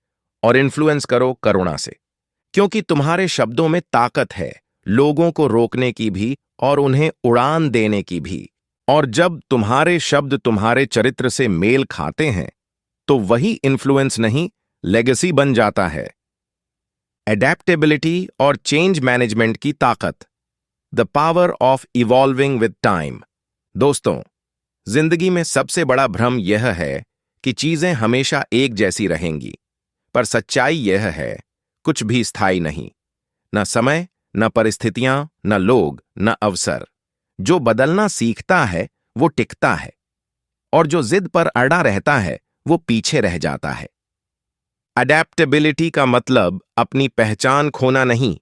और इन्फ्लुएंस करो करुणा से, क्योंकि तुम्हारे शब्दों में ताकत है, लोगों को रोकने की भी और उन्हें उड़ान देने की भी। और जब तुम्हारे शब्द तुम्हारे चरित्र से मेल खाते हैं तो वही इन्फ्लुएंस नहीं, लेगेसी बन जाता है। एडेप्टेबिलिटी और चेंज मैनेजमेंट की ताकत, the power of evolving with time. दोस्तों, जिंदगी में सबसे बड़ा भ्रम यह है कि चीजें हमेशा एक जैसी रहेंगी, पर सच्चाई यह है कुछ भी स्थायी नहीं, न समय, न परिस्थितियां, न लोग, न अवसर। जो बदलना सीखता है वो टिकता है, और जो जिद पर अड़ा रहता है वो पीछे रह जाता है। अडेप्टेबिलिटी का मतलब अपनी पहचान खोना नहीं,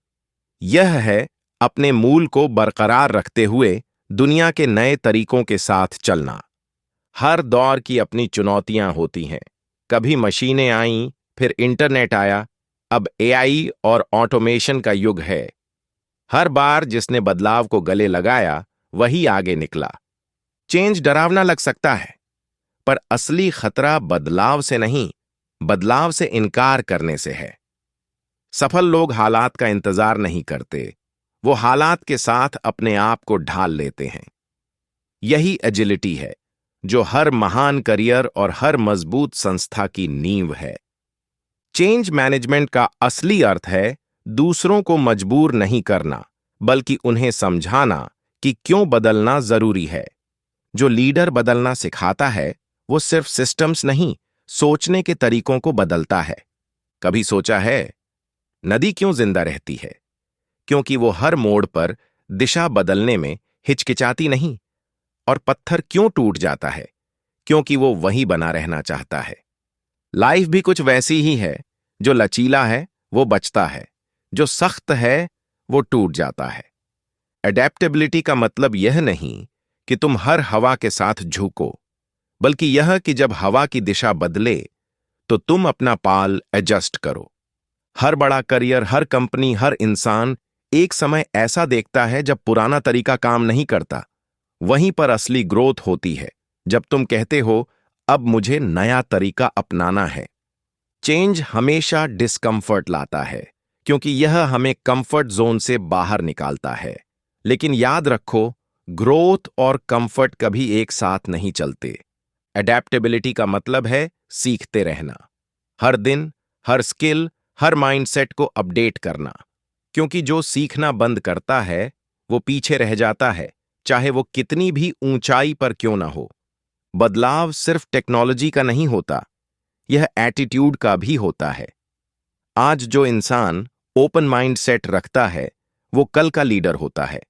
यह है अपने मूल को बरकरार रखते हुए दुनिया के नए तरीकों के साथ चलना। हर दौर की अपनी चुनौतियां होती हैं। कभी मशीनें आईं, फिर इंटरनेट आया, अब एआई और ऑटोमेशन का युग है। हर बार जिसने बदलाव को गले लगाया वही आगे निकला। चेंज डरावना लग सकता है, पर असली खतरा बदलाव से नहीं, बदलाव से इनकार करने से है। सफल लोग हालात का इंतजार नहीं करते, वो हालात के साथ अपने आप को ढाल लेते हैं। यही एजिलिटी है जो हर महान करियर और हर मजबूत संस्था की नींव है। चेंज मैनेजमेंट का असली अर्थ है दूसरों को मजबूर नहीं करना, बल्कि उन्हें समझाना कि क्यों बदलना जरूरी है। जो लीडर बदलना सिखाता है वो सिर्फ सिस्टम्स नहीं, सोचने के तरीकों को बदलता है। कभी सोचा है नदी क्यों जिंदा रहती है? क्योंकि वो हर मोड़ पर दिशा बदलने में हिचकिचाती नहीं। और पत्थर क्यों टूट जाता है? क्योंकि वो वहीं बना रहना चाहता है। लाइफ भी कुछ वैसी ही है, जो लचीला है वो बचता है, जो सख्त है वो टूट जाता है। एडेप्टेबिलिटी का मतलब यह नहीं कि तुम हर हवा के साथ झुको, बल्कि यह कि जब हवा की दिशा बदले तो तुम अपना पाल एडजस्ट करो। हर बड़ा करियर, हर कंपनी, हर इंसान एक समय ऐसा देखता है जब पुराना तरीका काम नहीं करता। वहीं पर असली ग्रोथ होती है जब तुम कहते हो अब मुझे नया तरीका अपनाना है। चेंज हमेशा डिस्कंफर्ट लाता है, क्योंकि यह हमें कंफर्ट जोन से बाहर निकालता है। लेकिन याद रखो, ग्रोथ और कंफर्ट कभी एक साथ नहीं चलते। एडेप्टेबिलिटी का मतलब है सीखते रहना, हर दिन, हर स्किल, हर माइंडसेट को अपडेट करना। क्योंकि जो सीखना बंद करता है वो पीछे रह जाता है, चाहे वो कितनी भी ऊंचाई पर क्यों ना हो। बदलाव सिर्फ टेक्नोलॉजी का नहीं होता, यह एटीट्यूड का भी होता है। आज जो इंसान ओपन माइंडसेट रखता है वो कल का लीडर होता है।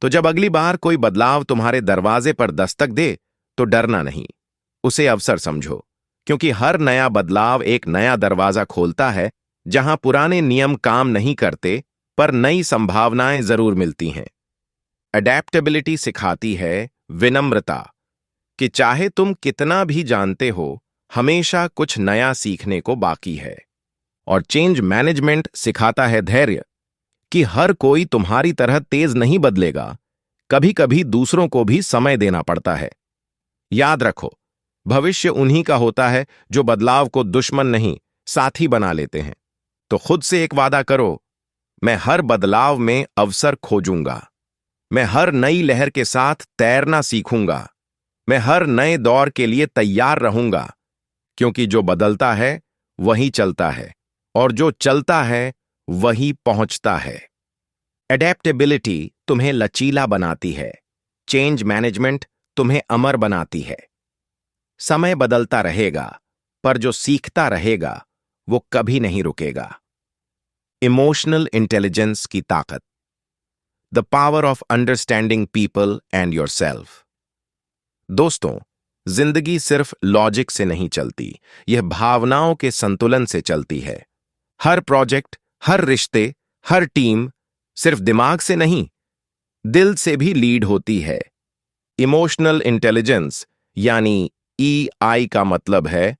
तो जब अगली बार कोई बदलाव तुम्हारे दरवाजे पर दस्तक दे तो डरना नहीं, उसे अवसर समझो। क्योंकि हर नया बदलाव एक नया दरवाजा खोलता है, जहां पुराने नियम काम नहीं करते पर नई संभावनाएं जरूर मिलती हैं। अडेप्टेबिलिटी सिखाती है विनम्रता, कि चाहे तुम कितना भी जानते हो, हमेशा कुछ नया सीखने को बाकी है। और चेंज मैनेजमेंट सिखाता है धैर्य, कि हर कोई तुम्हारी तरह तेज नहीं बदलेगा, कभी कभी दूसरों को भी समय देना पड़ता है। याद रखो, भविष्य उन्हीं का होता है जो बदलाव को दुश्मन नहीं, साथी बना लेते हैं। तो खुद से एक वादा करो, मैं हर बदलाव में अवसर खोजूंगा, मैं हर नई लहर के साथ तैरना सीखूंगा, मैं हर नए दौर के लिए तैयार रहूंगा। क्योंकि जो बदलता है वही चलता है, और जो चलता है वही पहुंचता है। एडेप्टेबिलिटी तुम्हें लचीला बनाती है, चेंज मैनेजमेंट तुम्हें अमर बनाती है। समय बदलता रहेगा, पर जो सीखता रहेगा वो कभी नहीं रुकेगा। इमोशनल इंटेलिजेंस की ताकत, the power of understanding people and yourself. दोस्तों, जिंदगी सिर्फ लॉजिक से नहीं चलती, यह भावनाओं के संतुलन से चलती है। हर प्रोजेक्ट, हर रिश्ते, हर टीम सिर्फ दिमाग से नहीं, दिल से भी लीड होती है। इमोशनल इंटेलिजेंस यानी EI का मतलब है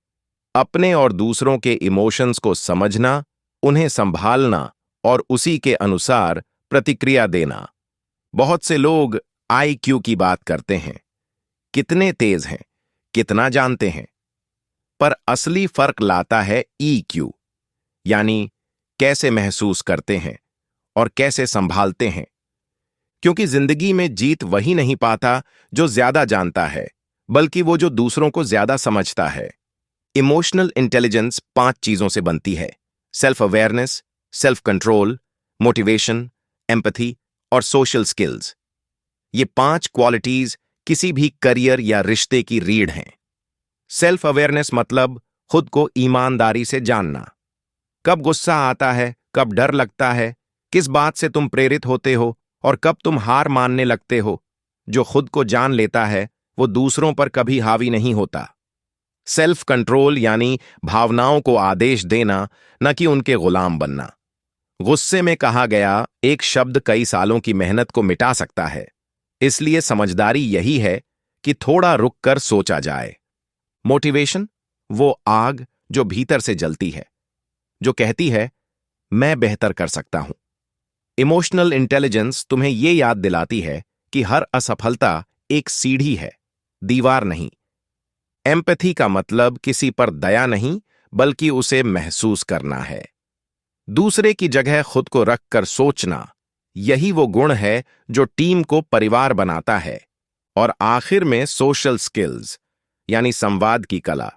अपने और दूसरों के इमोशंस को समझना, उन्हें संभालना और उसी के अनुसार प्रतिक्रिया देना। बहुत से लोग IQ की बात करते हैं, कितने तेज हैं, कितना जानते हैं, पर असली फर्क लाता है EQ, यानी कैसे महसूस करते हैं और कैसे संभालते हैं। क्योंकि जिंदगी में जीत वही नहीं पाता जो ज्यादा जानता है, बल्कि वो जो दूसरों को ज्यादा समझता है। इमोशनल इंटेलिजेंस 5 चीजों से बनती है: self awareness, self control, motivation, empathy और सोशल स्किल्स। ये 5 क्वालिटीज किसी भी करियर या रिश्ते की रीढ़ हैं। सेल्फ अवेयरनेस मतलब खुद को ईमानदारी से जानना। कब गुस्सा आता है, कब डर लगता है, किस बात से तुम प्रेरित होते हो और कब तुम हार मानने लगते हो। जो खुद को जान लेता है वो दूसरों पर कभी हावी नहीं होता। सेल्फ कंट्रोल यानी भावनाओं को आदेश देना, न कि उनके गुलाम बनना। गुस्से में कहा गया एक शब्द कई सालों की मेहनत को मिटा सकता है। इसलिए समझदारी यही है कि थोड़ा रुक कर सोचा जाए। मोटिवेशन वो आग जो भीतर से जलती है, जो कहती है मैं बेहतर कर सकता हूं। इमोशनल इंटेलिजेंस तुम्हें यह याद दिलाती है कि हर असफलता एक सीढ़ी है, दीवार नहीं। एम्पैथी का मतलब किसी पर दया नहीं, बल्कि उसे महसूस करना है। दूसरे की जगह खुद को रखकर सोचना, यही वो गुण है जो टीम को परिवार बनाता है। और आखिर में सोशल स्किल्स यानी संवाद की कला,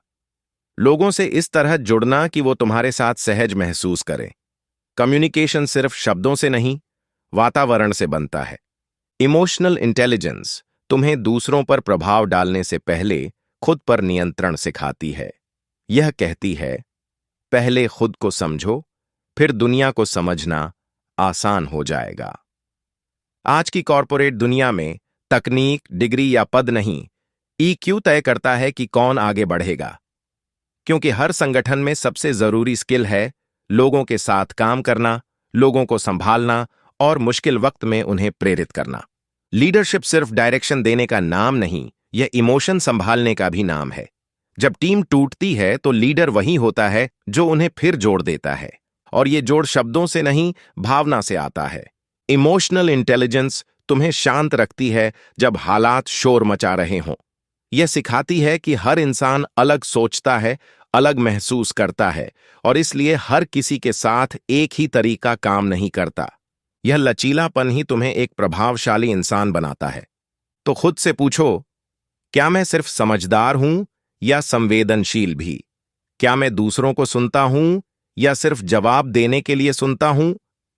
लोगों से इस तरह जुड़ना कि वो तुम्हारे साथ सहज महसूस करें। कम्युनिकेशन सिर्फ शब्दों से नहीं, वातावरण से बनता है। इमोशनल इंटेलिजेंस तुम्हें दूसरों पर प्रभाव डालने से पहले खुद पर नियंत्रण सिखाती है। यह कहती है पहले खुद को समझो, फिर दुनिया को समझना आसान हो जाएगा। आज की कॉरपोरेट दुनिया में तकनीक, डिग्री या पद नहीं, EQ तय करता है कि कौन आगे बढ़ेगा। क्योंकि हर संगठन में सबसे जरूरी स्किल है लोगों के साथ काम करना, लोगों को संभालना और मुश्किल वक्त में उन्हें प्रेरित करना। लीडरशिप सिर्फ डायरेक्शन देने का नाम नहीं, यह इमोशन संभालने का भी नाम है। जब टीम टूटती है तो लीडर वही होता है जो उन्हें फिर जोड़ देता है, और ये जोड़ शब्दों से नहीं, भावना से आता है। इमोशनल इंटेलिजेंस तुम्हें शांत रखती है जब हालात शोर मचा रहे हों। यह सिखाती है कि हर इंसान अलग सोचता है, अलग महसूस करता है, और इसलिए हर किसी के साथ एक ही तरीका काम नहीं करता। यह लचीलापन ही तुम्हें एक प्रभावशाली इंसान बनाता है। तो खुद से पूछो, क्या मैं सिर्फ समझदार हूं या संवेदनशील भी? क्या मैं दूसरों को सुनता हूं या सिर्फ जवाब देने के लिए सुनता हूं?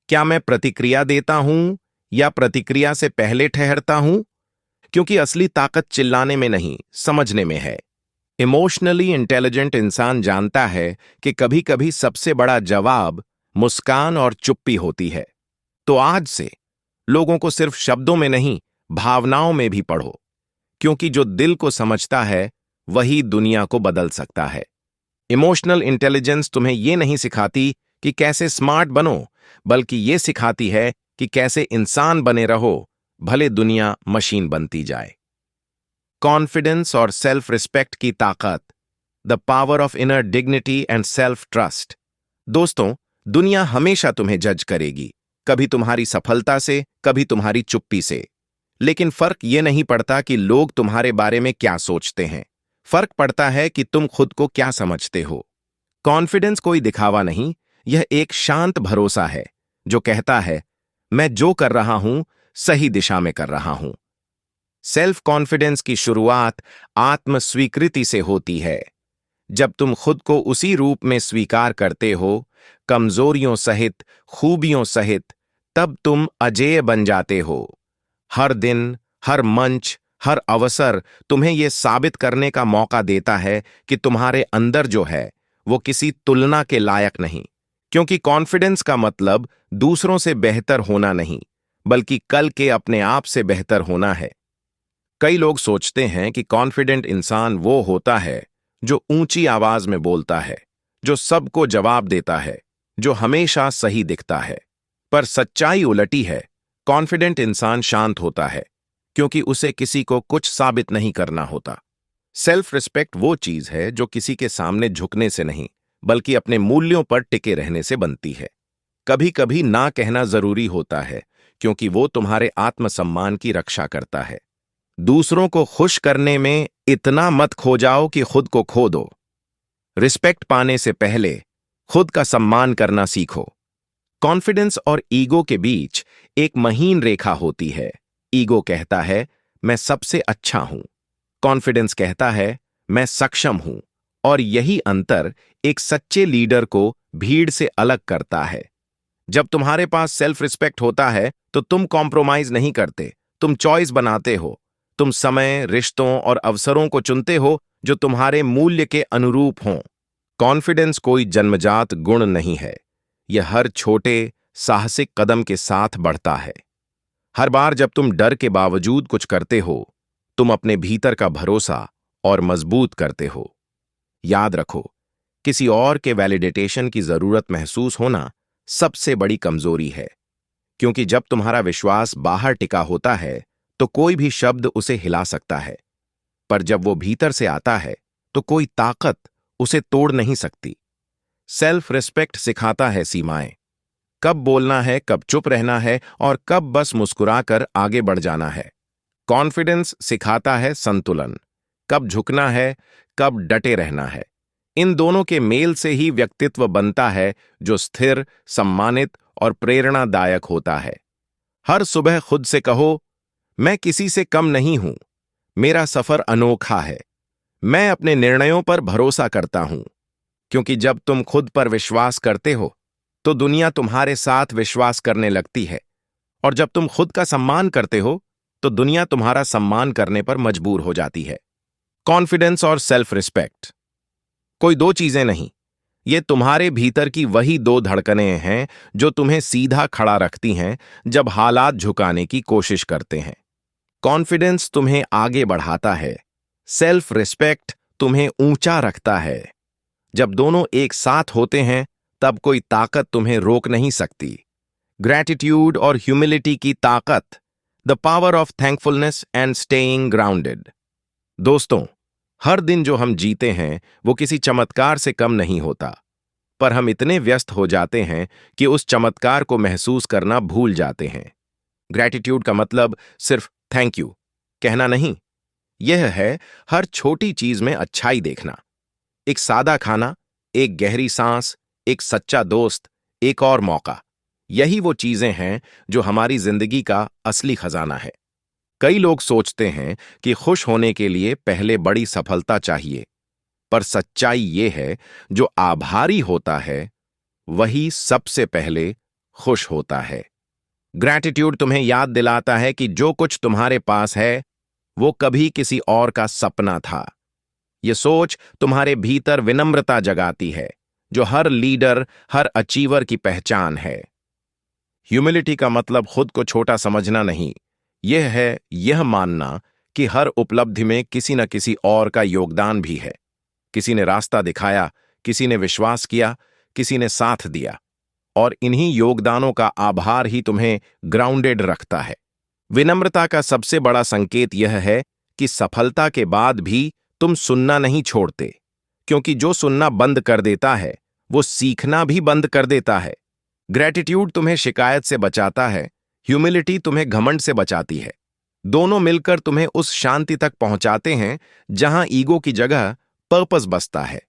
क्या मैं प्रतिक्रिया देता हूं या प्रतिक्रिया से पहले ठहरता हूं? क्योंकि असली ताकत चिल्लाने में नहीं, समझने में है। इमोशनली इंटेलिजेंट इंसान जानता है कि कभी-कभी सबसे बड़ा जवाब मुस्कान और चुप्पी होती है। तो आज से लोगों को सिर्फ शब्दों में नहीं, भावनाओं में भी पढ़ो, क्योंकि जो दिल को समझता है वही दुनिया को बदल सकता है। इमोशनल इंटेलिजेंस तुम्हें यह नहीं सिखाती कि कैसे स्मार्ट बनो, बल्कि यह सिखाती है कि कैसे इंसान बने रहो, भले दुनिया मशीन बनती जाए। कॉन्फिडेंस और सेल्फ रिस्पेक्ट की ताकत, the power of inner dignity and self trust. दोस्तों, दुनिया हमेशा तुम्हें जज करेगी, कभी तुम्हारी सफलता से, कभी तुम्हारी चुप्पी से। लेकिन फर्क यह नहीं पड़ता कि लोग तुम्हारे बारे में क्या सोचते हैं, फर्क पड़ता है कि तुम खुद को क्या समझते हो। कॉन्फिडेंस कोई दिखावा नहीं, यह एक शांत भरोसा है जो कहता है मैं जो कर रहा हूं सही दिशा में कर रहा हूं। सेल्फ कॉन्फिडेंस की शुरुआत आत्म स्वीकृति से होती है। जब तुम खुद को उसी रूप में स्वीकार करते हो, कमजोरियों सहित, खूबियों सहित, तब तुम अजेय बन जाते हो। हर दिन, हर मंच, हर अवसर तुम्हें यह साबित करने का मौका देता है कि तुम्हारे अंदर जो है वो किसी तुलना के लायक नहीं। क्योंकि कॉन्फिडेंस का मतलब दूसरों से बेहतर होना नहीं, बल्कि कल के अपने आप से बेहतर होना है। कई लोग सोचते हैं कि कॉन्फिडेंट इंसान वो होता है जो ऊंची आवाज में बोलता है, जो सबको जवाब देता है, जो हमेशा सही दिखता है। पर सच्चाई उलटी है। कॉन्फिडेंट इंसान शांत होता है, क्योंकि उसे किसी को कुछ साबित नहीं करना होता। सेल्फ रिस्पेक्ट वो चीज है जो किसी के सामने झुकने से नहीं, बल्कि अपने मूल्यों पर टिके रहने से बनती है। कभी कभी ना कहना जरूरी होता है, क्योंकि वो तुम्हारे आत्मसम्मान की रक्षा करता है। दूसरों को खुश करने में इतना मत खो जाओ कि खुद को खो दो। रिस्पेक्ट पाने से पहले खुद का सम्मान करना सीखो। कॉन्फिडेंस और ईगो के बीच एक महीन रेखा होती है। ईगो कहता है मैं सबसे अच्छा हूं, कॉन्फिडेंस कहता है मैं सक्षम हूं। और यही अंतर एक सच्चे लीडर को भीड़ से अलग करता है। जब तुम्हारे पास सेल्फ रिस्पेक्ट होता है तो तुम कॉम्प्रोमाइज नहीं करते, तुम चॉइस बनाते हो। तुम समय, रिश्तों और अवसरों को चुनते हो जो तुम्हारे मूल्य के अनुरूप हों। कॉन्फिडेंस कोई जन्मजात गुण नहीं है, यह हर छोटे, साहसिक कदम के साथ बढ़ता है। हर बार जब तुम डर के बावजूद कुछ करते हो, तुम अपने भीतर का भरोसा और मजबूत करते हो। याद रखो, किसी और के वैलिडेटेशन की जरूरत महसूस होना सबसे बड़ी कमजोरी है, क्योंकि जब तुम्हारा विश्वास बाहर टिका होता है तो कोई भी शब्द उसे हिला सकता है, पर जब वो भीतर से आता है तो कोई ताकत उसे तोड़ नहीं सकती। सेल्फ रिस्पेक्ट सिखाता है सीमाएं, कब बोलना है, कब चुप रहना है और कब बस मुस्कुराकर आगे बढ़ जाना है। कॉन्फिडेंस सिखाता है संतुलन, कब झुकना है, कब डटे रहना है। इन दोनों के मेल से ही व्यक्तित्व बनता है जो स्थिर, सम्मानित और प्रेरणादायक होता है। हर सुबह खुद से कहो, मैं किसी से कम नहीं हूं, मेरा सफर अनोखा है, मैं अपने निर्णयों पर भरोसा करता हूं। क्योंकि जब तुम खुद पर विश्वास करते हो तो दुनिया तुम्हारे साथ विश्वास करने लगती है, और जब तुम खुद का सम्मान करते हो तो दुनिया तुम्हारा सम्मान करने पर मजबूर हो जाती है। कॉन्फिडेंस और सेल्फ रिस्पेक्ट कोई दो चीजें नहीं, ये तुम्हारे भीतर की वही दो धड़कनें हैं जो तुम्हें सीधा खड़ा रखती हैं जब हालात झुकाने की कोशिश करते हैं। कॉन्फिडेंस तुम्हें आगे बढ़ाता है, सेल्फ रिस्पेक्ट तुम्हें ऊंचा रखता है। जब दोनों एक साथ होते हैं तब कोई ताकत तुम्हें रोक नहीं सकती। ग्रैटिट्यूड और ह्यूमिलिटी की ताकत, the power of thankfulness and staying grounded. दोस्तों, हर दिन जो हम जीते हैं वो किसी चमत्कार से कम नहीं होता, पर हम इतने व्यस्त हो जाते हैं कि उस चमत्कार को महसूस करना भूल जाते हैं। ग्रैटिट्यूड का मतलब सिर्फ थैंक यू कहना नहीं, यह है हर छोटी चीज में अच्छाई देखना। एक सादा खाना, एक गहरी सांस, एक सच्चा दोस्त, एक और मौका, यही वो चीजें हैं जो हमारी जिंदगी का असली खजाना है। कई लोग सोचते हैं कि खुश होने के लिए पहले बड़ी सफलता चाहिए, पर सच्चाई ये है जो आभारी होता है वही सबसे पहले खुश होता है। ग्रैटिट्यूड तुम्हें याद दिलाता है कि जो कुछ तुम्हारे पास है वो कभी किसी और का सपना था। ये सोच तुम्हारे भीतर विनम्रता जगाती है, जो हर लीडर, हर अचीवर की पहचान है। ह्यूमिलिटी का मतलब खुद को छोटा समझना नहीं, यह है यह मानना कि हर उपलब्धि में किसी न किसी और का योगदान भी है। किसी ने रास्ता दिखाया, किसी ने विश्वास किया, किसी ने साथ दिया, और इन्हीं योगदानों का आभार ही तुम्हें ग्राउंडेड रखता है। विनम्रता का सबसे बड़ा संकेत यह है कि सफलता के बाद भी तुम सुनना नहीं छोड़ते, क्योंकि जो सुनना बंद कर देता है वो सीखना भी बंद कर देता है। ग्रैटिट्यूड तुम्हें शिकायत से बचाता है, ह्यूमिलिटी तुम्हें घमंड से बचाती है। दोनों मिलकर तुम्हें उस शांति तक पहुंचाते हैं जहां ईगो की जगह पर्पस बसता है।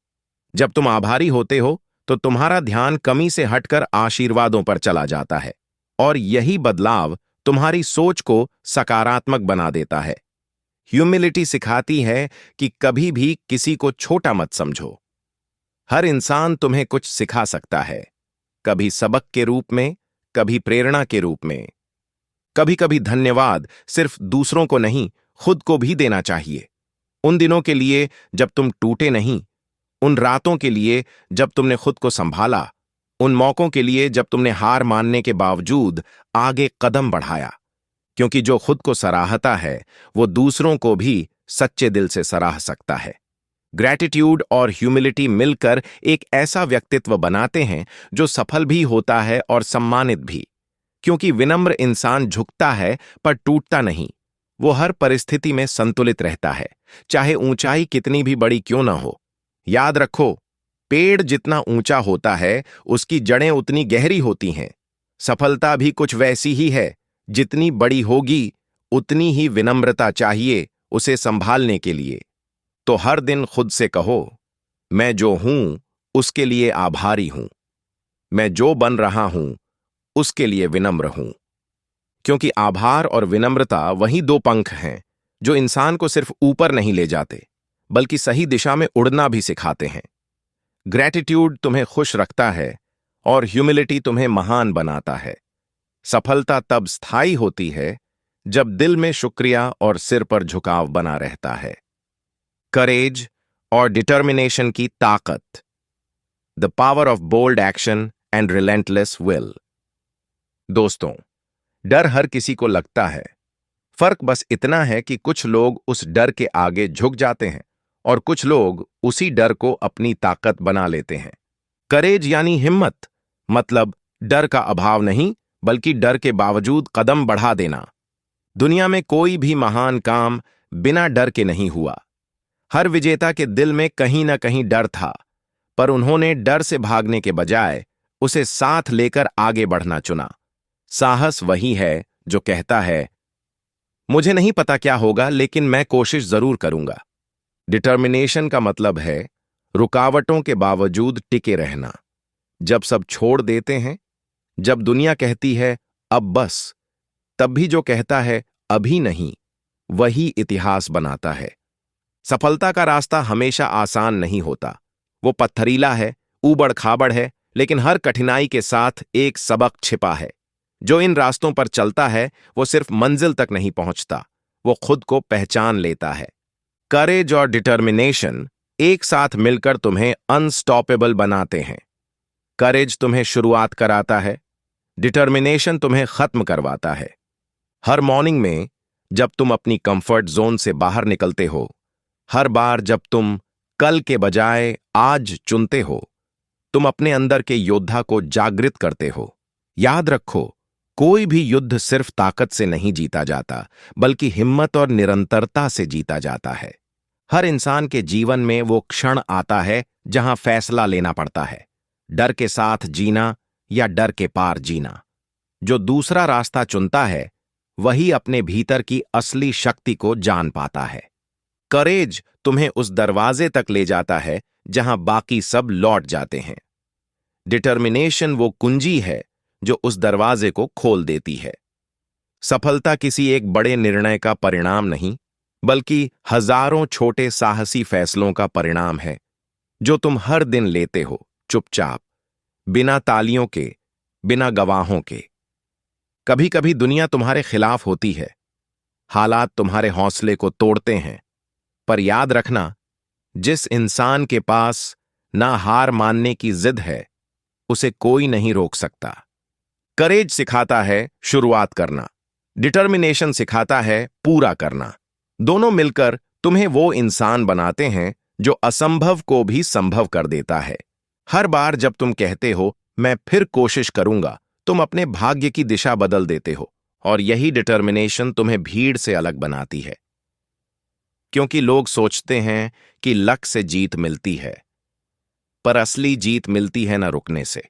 जब तुम आभारी होते हो तो तुम्हारा ध्यान कमी से हटकर आशीर्वादों पर चला जाता है, और यही बदलाव तुम्हारी सोच को सकारात्मक बना देता है। ह्यूमिलिटी सिखाती है कि कभी भी किसी को छोटा मत समझो, हर इंसान तुम्हें कुछ सिखा सकता है, कभी सबक के रूप में, कभी प्रेरणा के रूप में। कभी कभी धन्यवाद सिर्फ दूसरों को नहीं, खुद को भी देना चाहिए। उन दिनों के लिए जब तुम टूटे नहीं, उन रातों के लिए जब तुमने खुद को संभाला, उन मौकों के लिए जब तुमने हार मानने के बावजूद आगे कदम बढ़ाया। क्योंकि जो खुद को सराहता है वो दूसरों को भी सच्चे दिल से सराह सकता है। ग्रैटिट्यूड और ह्यूमिलिटी मिलकर एक ऐसा व्यक्तित्व बनाते हैं जो सफल भी होता है और सम्मानित भी। क्योंकि विनम्र इंसान झुकता है पर टूटता नहीं। वो हर परिस्थिति में संतुलित रहता है, चाहे ऊंचाई कितनी भी बड़ी क्यों ना हो। याद रखो, पेड़ जितना ऊंचा होता है उसकी जड़ें उतनी गहरी होती हैं। सफलता भी कुछ वैसी ही है, जितनी बड़ी होगी उतनी ही विनम्रता चाहिए उसे संभालने के लिए। तो हर दिन खुद से कहो, मैं जो हूं उसके लिए आभारी हूं, मैं जो बन रहा हूं उसके लिए विनम्र हूं। क्योंकि आभार और विनम्रता वही दो पंख हैं जो इंसान को सिर्फ ऊपर नहीं ले जाते, बल्कि सही दिशा में उड़ना भी सिखाते हैं। ग्रैटिट्यूड तुम्हें खुश रखता है और ह्यूमिलिटी तुम्हें महान बनाता है। सफलता तब स्थायी होती है जब दिल में शुक्रिया और सिर पर झुकाव बना रहता है। करेज और डिटर्मिनेशन की ताकत, the power of bold action and relentless will. दोस्तों, डर हर किसी को लगता है। फर्क बस इतना है कि कुछ लोग उस डर के आगे झुक जाते हैं और कुछ लोग उसी डर को अपनी ताकत बना लेते हैं। करेज यानी हिम्मत, मतलब डर का अभाव नहीं, बल्कि डर के बावजूद कदम बढ़ा देना। दुनिया में कोई भी महान काम बिना डर के नहीं हुआ। हर विजेता के दिल में कहीं ना कहीं डर था, पर उन्होंने डर से भागने के बजाय उसे साथ लेकर आगे बढ़ना चुना। साहस वही है जो कहता है, मुझे नहीं पता क्या होगा लेकिन मैं कोशिश जरूर करूंगा। डिटर्मिनेशन का मतलब है रुकावटों के बावजूद टिके रहना। जब सब छोड़ देते हैं, जब दुनिया कहती है अब बस, तब भी जो कहता है अभी नहीं, वही इतिहास बनाता है। सफलता का रास्ता हमेशा आसान नहीं होता। वो पत्थरीला है, ऊबड़ खाबड़ है, लेकिन हर कठिनाई के साथ एक सबक छिपा है। जो इन रास्तों पर चलता है वो सिर्फ मंजिल तक नहीं पहुंचता, वो खुद को पहचान लेता है। करेज और डिटर्मिनेशन एक साथ मिलकर तुम्हें अनस्टॉपेबल बनाते हैं। करेज तुम्हें शुरुआत कराता है, डिटर्मिनेशन तुम्हें खत्म करवाता है। हर मॉर्निंग में जब तुम अपनी कंफर्ट जोन से बाहर निकलते हो, हर बार जब तुम कल के बजाय आज चुनते हो, तुम अपने अंदर के योद्धा को जागृत करते हो। याद रखो, कोई भी युद्ध सिर्फ ताकत से नहीं जीता जाता, बल्कि हिम्मत और निरंतरता से जीता जाता है। हर इंसान के जीवन में वो क्षण आता है जहां फैसला लेना पड़ता है, डर के साथ जीना या डर के पार जीना। जो दूसरा रास्ता चुनता है वही अपने भीतर की असली शक्ति को जान पाता है। करेज तुम्हें उस दरवाजे तक ले जाता है जहां बाकी सब लौट जाते हैं। डिटर्मिनेशन वो कुंजी है जो उस दरवाजे को खोल देती है। सफलता किसी एक बड़े निर्णय का परिणाम नहीं, बल्कि हजारों छोटे साहसी फैसलों का परिणाम है जो तुम हर दिन लेते हो, चुपचाप, बिना तालियों के, बिना गवाहों के। कभी कभी दुनिया तुम्हारे खिलाफ होती है, हालात तुम्हारे हौसले को तोड़ते हैं, पर याद रखना, जिस इंसान के पास ना हार मानने की जिद है, उसे कोई नहीं रोक सकता। करेज सिखाता है शुरुआत करना, डिटर्मिनेशन सिखाता है पूरा करना। दोनों मिलकर तुम्हें वो इंसान बनाते हैं जो असंभव को भी संभव कर देता है। हर बार जब तुम कहते हो मैं फिर कोशिश करूंगा, तुम अपने भाग्य की दिशा बदल देते हो, और यही डिटर्मिनेशन तुम्हें भीड़ से अलग बनाती है। क्योंकि लोग सोचते हैं कि लक से जीत मिलती है, पर असली जीत मिलती है न रुकने से।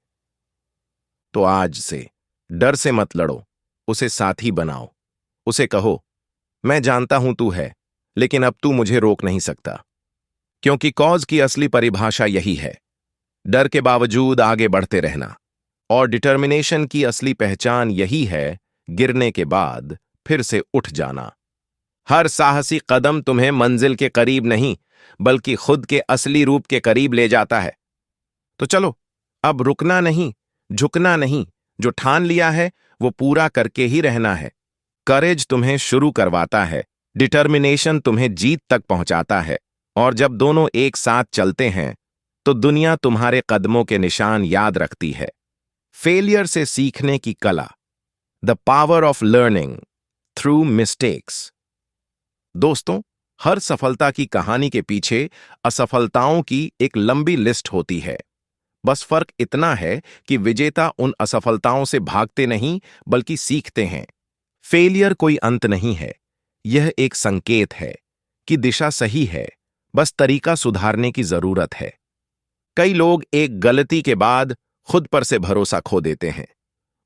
तो आज से डर से मत लड़ो, उसे साथी बनाओ। उसे कहो, मैं जानता हूं तू है, लेकिन अब तू मुझे रोक नहीं सकता। क्योंकि कॉज की असली परिभाषा यही है, डर के बावजूद आगे बढ़ते रहना। और डिटर्मिनेशन की असली पहचान यही है, गिरने के बाद फिर से उठ जाना। हर साहसी कदम तुम्हें मंजिल के करीब नहीं, बल्कि खुद के असली रूप के करीब ले जाता है। तो चलो, अब रुकना नहीं, झुकना नहीं, जो ठान लिया है वो पूरा करके ही रहना है। करेज तुम्हें शुरू करवाता है, डिटर्मिनेशन तुम्हें जीत तक पहुंचाता है, और जब दोनों एक साथ चलते हैं तो दुनिया तुम्हारे कदमों के निशान याद रखती है। फेलियर से सीखने की कला, the power of learning through mistakes. दोस्तों, हर सफलता की कहानी के पीछे असफलताओं की एक लंबी लिस्ट होती है। बस फर्क इतना है कि विजेता उन असफलताओं से भागते नहीं बल्कि सीखते हैं। फेलियर कोई अंत नहीं है, यह एक संकेत है कि दिशा सही है, बस तरीका सुधारने की जरूरत है। कई लोग एक गलती के बाद खुद पर से भरोसा खो देते हैं।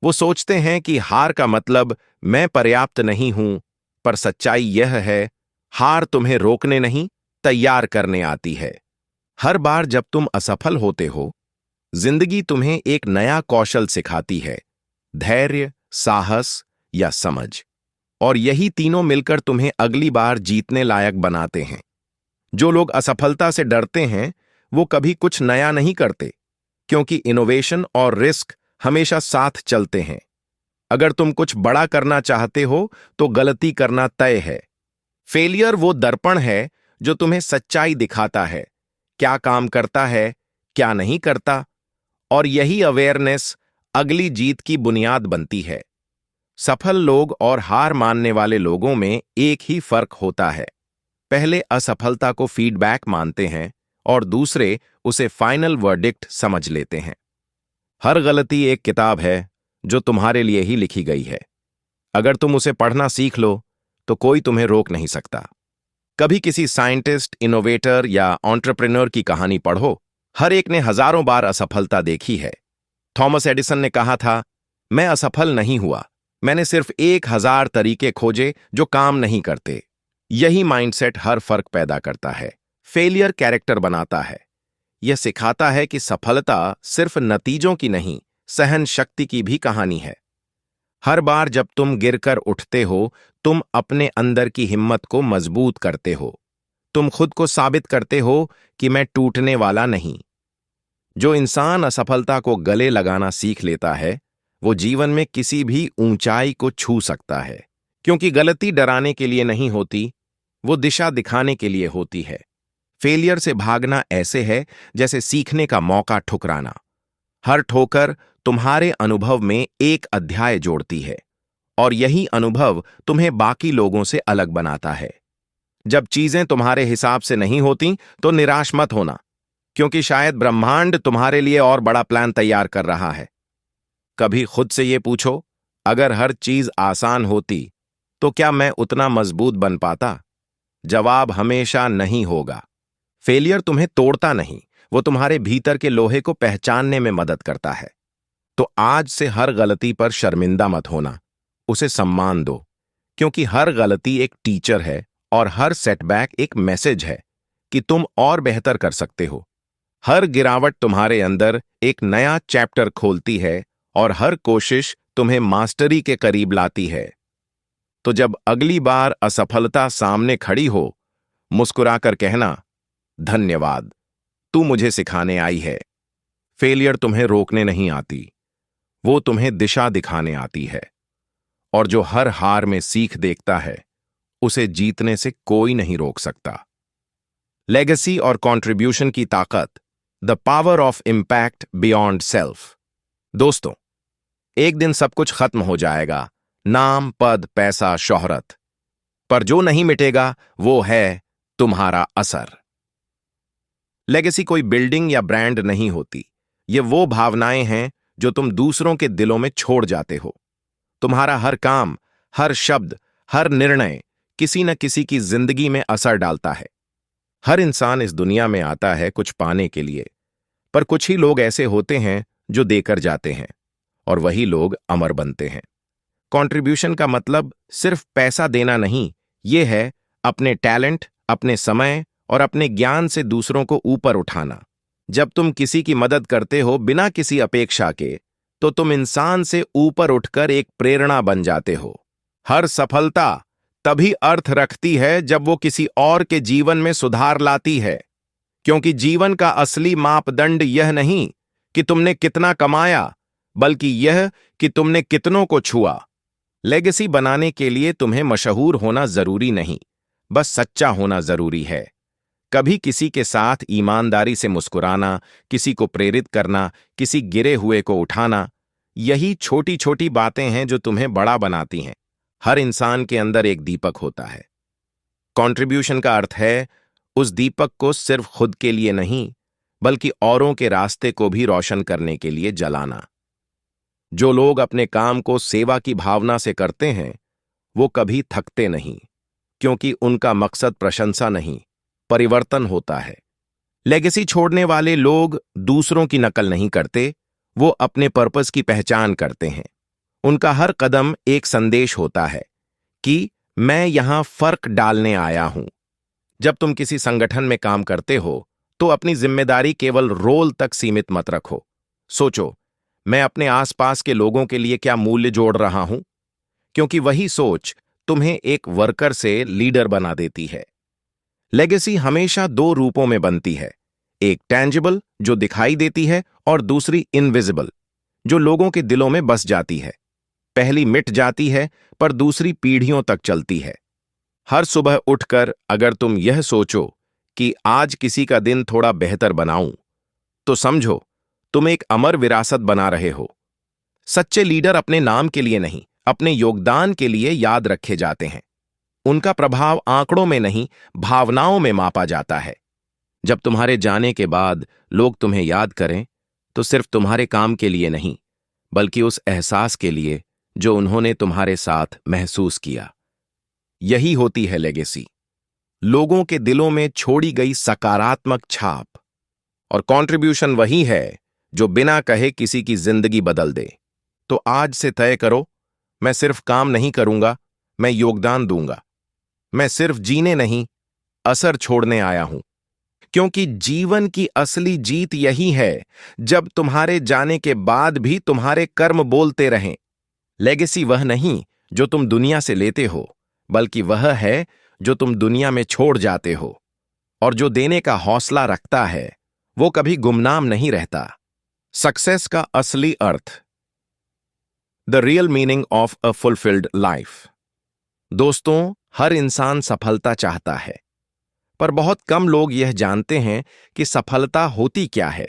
वो सोचते हैं कि हार का मतलब मैं पर्याप्त नहीं हूं, पर सच्चाई यह है, हार तुम्हें रोकने नहीं, तैयार करने आती है। हर बार जब तुम असफल होते हो, जिंदगी तुम्हें एक नया कौशल सिखाती है, धैर्य, साहस या समझ। और यही तीनों मिलकर तुम्हें अगली बार जीतने लायक बनाते हैं। जो लोग असफलता से डरते हैं वो कभी कुछ नया नहीं करते, क्योंकि इनोवेशन और रिस्क हमेशा साथ चलते हैं। अगर तुम कुछ बड़ा करना चाहते हो तो गलती करना तय है। फेलियर वो दर्पण है जो तुम्हें सच्चाई दिखाता है, क्या काम करता है, क्या नहीं करता, और यही अवेयरनेस अगली जीत की बुनियाद बनती है। सफल लोग और हार मानने वाले लोगों में एक ही फर्क होता है, पहले असफलता को फीडबैक मानते हैं और दूसरे उसे फाइनल वर्डिक्ट समझ लेते हैं। हर गलती एक किताब है जो तुम्हारे लिए ही लिखी गई है। अगर तुम उसे पढ़ना सीख लो तो कोई तुम्हें रोक नहीं सकता। कभी किसी साइंटिस्ट, इनोवेटर या एंटरप्रेन्योर की कहानी पढ़ो, हर एक ने हजारों बार असफलता देखी है। थॉमस एडिसन ने कहा था, मैं असफल नहीं हुआ, मैंने सिर्फ 1000 तरीके खोजे जो काम नहीं करते। यही माइंडसेट हर फर्क पैदा करता है। फेलियर कैरेक्टर बनाता है। यह सिखाता है कि सफलता सिर्फ नतीजों की नहीं, सहन शक्ति की भी कहानी है। हर बार जब तुम गिरकर उठते हो, तुम अपने अंदर की हिम्मत को मजबूत करते हो। तुम खुद को साबित करते हो कि मैं टूटने वाला नहीं। जो इंसान असफलता को गले लगाना सीख लेता है, वो जीवन में किसी भी ऊंचाई को छू सकता है, क्योंकि गलती डराने के लिए नहीं होती, वो दिशा दिखाने के लिए होती है। फेलियर से भागना ऐसे है जैसे सीखने का मौका ठुकराना। हर ठोकर तुम्हारे अनुभव में एक अध्याय जोड़ती है, और यही अनुभव तुम्हें बाकी लोगों से अलग बनाता है। जब चीजें तुम्हारे हिसाब से नहीं होती तो निराश मत होना, क्योंकि शायद ब्रह्मांड तुम्हारे लिए और बड़ा प्लान तैयार कर रहा है। कभी खुद से ये पूछो, अगर हर चीज आसान होती तो क्या मैं उतना मजबूत बन पाता? जवाब हमेशा नहीं होगा। फेलियर तुम्हें तोड़ता नहीं, वो तुम्हारे भीतर के लोहे को पहचानने में मदद करता है। तो आज से हर गलती पर शर्मिंदा मत होना, उसे सम्मान दो, क्योंकि हर गलती एक टीचर है और हर सेटबैक एक मैसेज है कि तुम और बेहतर कर सकते हो। हर गिरावट तुम्हारे अंदर एक नया चैप्टर खोलती है और हर कोशिश तुम्हें मास्टरी के करीब लाती है। तो जब अगली बार असफलता सामने खड़ी हो, मुस्कुराकर कहना, धन्यवाद, तू मुझे सिखाने आई है। फेलियर तुम्हें रोकने नहीं आती, वो तुम्हें दिशा दिखाने आती है। और जो हर हार में सीख देखता है, उसे जीतने से कोई नहीं रोक सकता। लेगेसी और कंट्रीब्यूशन की ताकत, the power of impact beyond self. दोस्तों, एक दिन सब कुछ खत्म हो जाएगा, नाम, पद, पैसा, शोहरत, पर जो नहीं मिटेगा वो है तुम्हारा असर। लेगेसी कोई बिल्डिंग या ब्रांड नहीं होती, ये वो भावनाएं हैं जो तुम दूसरों के दिलों में छोड़ जाते हो। तुम्हारा हर काम, हर शब्द, हर निर्णय किसी न किसी की जिंदगी में असर डालता है। हर इंसान इस दुनिया में आता है कुछ पाने के लिए, पर कुछ ही लोग ऐसे होते हैं जो देकर जाते हैं, और वही लोग अमर बनते हैं। कंट्रीब्यूशन का मतलब सिर्फ पैसा देना नहीं, ये है अपने टैलेंट, अपने समय और अपने ज्ञान से दूसरों को ऊपर उठाना। जब तुम किसी की मदद करते हो बिना किसी अपेक्षा के, तो तुम इंसान से ऊपर उठकर एक प्रेरणा बन जाते हो। हर सफलता तभी अर्थ रखती है जब वो किसी और के जीवन में सुधार लाती है, क्योंकि जीवन का असली मापदंड यह नहीं कि तुमने कितना कमाया, बल्कि यह कि तुमने कितनों को छुआ। लेगेसी बनाने के लिए तुम्हें मशहूर होना जरूरी नहीं, बस सच्चा होना जरूरी है। कभी किसी के साथ ईमानदारी से मुस्कुराना, किसी को प्रेरित करना, किसी गिरे हुए को उठाना, यही छोटी छोटी बातें हैं जो तुम्हें बड़ा बनाती हैं। हर इंसान के अंदर एक दीपक होता है। कंट्रीब्यूशन का अर्थ है उस दीपक को सिर्फ खुद के लिए नहीं, बल्कि औरों के रास्ते को भी रोशन करने के लिए जलाना। जो लोग अपने काम को सेवा की भावना से करते हैं, वो कभी थकते नहीं, क्योंकि उनका मकसद प्रशंसा नहीं, परिवर्तन होता है। लेगेसी छोड़ने वाले लोग दूसरों की नकल नहीं करते, वो अपने पर्पस की पहचान करते हैं। उनका हर कदम एक संदेश होता है कि मैं यहां फर्क डालने आया हूं। जब तुम किसी संगठन में काम करते हो, तो अपनी जिम्मेदारी केवल रोल तक सीमित मत रखो। सोचो, मैं अपने आसपास के लोगों के लिए क्या मूल्य जोड़ रहा हूं? क्योंकि वही सोच तुम्हें एक वर्कर से लीडर बना देती है। लेगेसी हमेशा दो रूपों में बनती है, एक टैंजिबल जो दिखाई देती है और दूसरी इनविजिबल जो लोगों के दिलों में बस जाती है। पहली मिट जाती है, पर दूसरी पीढ़ियों तक चलती है। हर सुबह उठकर अगर तुम यह सोचो कि आज किसी का दिन थोड़ा बेहतर बनाऊं, तो समझो तुम एक अमर विरासत बना रहे हो। सच्चे लीडर अपने नाम के लिए नहीं, अपने योगदान के लिए याद रखे जाते हैं। उनका प्रभाव आंकड़ों में नहीं, भावनाओं में मापा जाता है। जब तुम्हारे जाने के बाद लोग तुम्हें याद करें, तो सिर्फ तुम्हारे काम के लिए नहीं, बल्कि उस एहसास के लिए जो उन्होंने तुम्हारे साथ महसूस किया। यही होती है लेगेसी, लोगों के दिलों में छोड़ी गई सकारात्मक छाप। और कंट्रीब्यूशन वही है जो बिना कहे किसी की जिंदगी बदल दे। तो आज से तय करो, मैं सिर्फ काम नहीं करूंगा, मैं योगदान दूंगा। मैं सिर्फ जीने नहीं, असर छोड़ने आया हूं। क्योंकि जीवन की असली जीत यही है, जब तुम्हारे जाने के बाद भी तुम्हारे कर्म बोलते रहें। लेगेसी वह नहीं जो तुम दुनिया से लेते हो, बल्कि वह है जो तुम दुनिया में छोड़ जाते हो। और जो देने का हौसला रखता है, वो कभी गुमनाम नहीं रहता। सक्सेस का असली अर्थ, the real meaning of a fulfilled life. दोस्तों, हर इंसान सफलता चाहता है, पर बहुत कम लोग यह जानते हैं कि सफलता होती क्या है।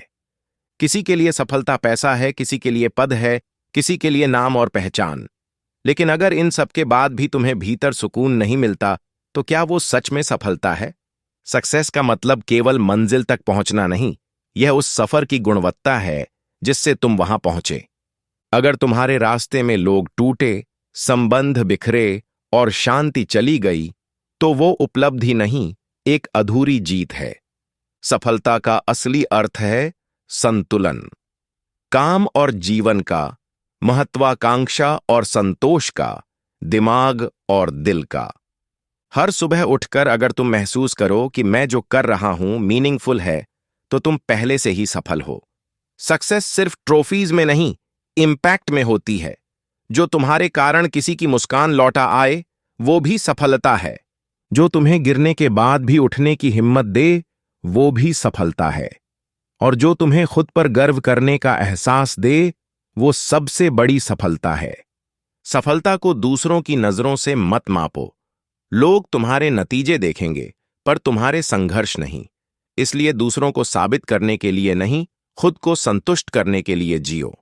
किसी के लिए सफलता पैसा है, किसी के लिए पद है, किसी के लिए नाम और पहचान। लेकिन अगर इन सब के बाद भी तुम्हें भीतर सुकून नहीं मिलता, तो क्या वो सच में सफलता है? सक्सेस का मतलब केवल मंजिल तक पहुंचना नहीं, यह उस सफर की गुणवत्ता है जिससे तुम वहां पहुंचे। अगर तुम्हारे रास्ते में लोग टूटे, संबंध बिखरे और शांति चली गई, तो वो उपलब्धि नहीं, एक अधूरी जीत है। सफलता का असली अर्थ है संतुलन, काम और जीवन का, महत्वाकांक्षा और संतोष का, दिमाग और दिल का। हर सुबह उठकर अगर तुम महसूस करो कि मैं जो कर रहा हूं मीनिंगफुल है, तो तुम पहले से ही सफल हो। सक्सेस सिर्फ ट्रॉफीज में नहीं, इंपैक्ट में होती है। जो तुम्हारे कारण किसी की मुस्कान लौटा आए, वो भी सफलता है। जो तुम्हें गिरने के बाद भी उठने की हिम्मत दे, वो भी सफलता है। और जो तुम्हें खुद पर गर्व करने का एहसास दे, वो सबसे बड़ी सफलता है। सफलता को दूसरों की नजरों से मत मापो। लोग तुम्हारे नतीजे देखेंगे, पर तुम्हारे संघर्ष नहीं। इसलिए दूसरों को साबित करने के लिए नहीं, खुद को संतुष्ट करने के लिए जियो।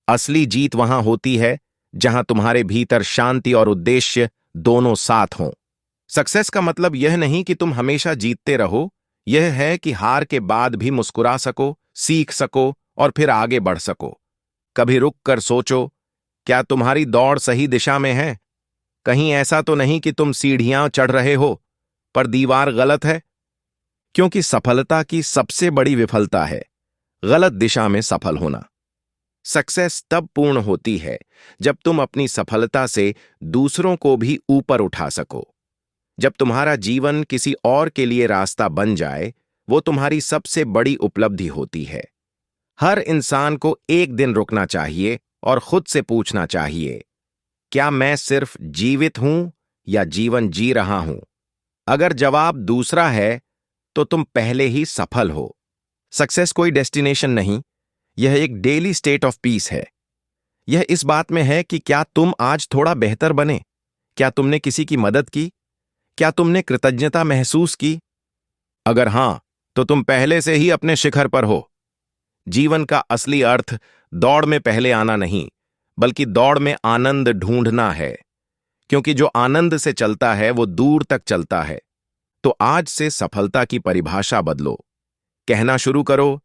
असली जीत वहां होती है जहां तुम्हारे भीतर शांति और उद्देश्य दोनों साथ हों। सक्सेस का मतलब यह नहीं कि तुम हमेशा जीतते रहो, यह है कि हार के बाद भी मुस्कुरा सको, सीख सको और फिर आगे बढ़ सको। कभी रुक कर सोचो, क्या तुम्हारी दौड़ सही दिशा में है? कहीं ऐसा तो नहीं कि तुम सीढ़ियां चढ़ रहे हो, पर दीवार गलत है? क्योंकि सफलता की सबसे बड़ी विफलता है गलत दिशा में सफल होना। सक्सेस तब पूर्ण होती है जब तुम अपनी सफलता से दूसरों को भी ऊपर उठा सको। जब तुम्हारा जीवन किसी और के लिए रास्ता बन जाए, वो तुम्हारी सबसे बड़ी उपलब्धि होती है। हर इंसान को एक दिन रुकना चाहिए और खुद से पूछना चाहिए, क्या मैं सिर्फ जीवित हूं या जीवन जी रहा हूं? अगर जवाब दूसरा है, तो तुम पहले ही सफल हो। सक्सेस कोई डेस्टिनेशन नहीं, यह एक डेली स्टेट ऑफ पीस है। यह इस बात में है कि क्या तुम आज थोड़ा बेहतर बने, क्या तुमने किसी की मदद की, क्या तुमने कृतज्ञता महसूस की। अगर हां, तो तुम पहले से ही अपने शिखर पर हो। जीवन का असली अर्थ दौड़ में पहले आना नहीं, बल्कि दौड़ में आनंद ढूंढना है, क्योंकि जो आनंद से चलता है वो दूर तक चलता है। तो आज से सफलता की परिभाषा बदलो। कहना शुरू करो,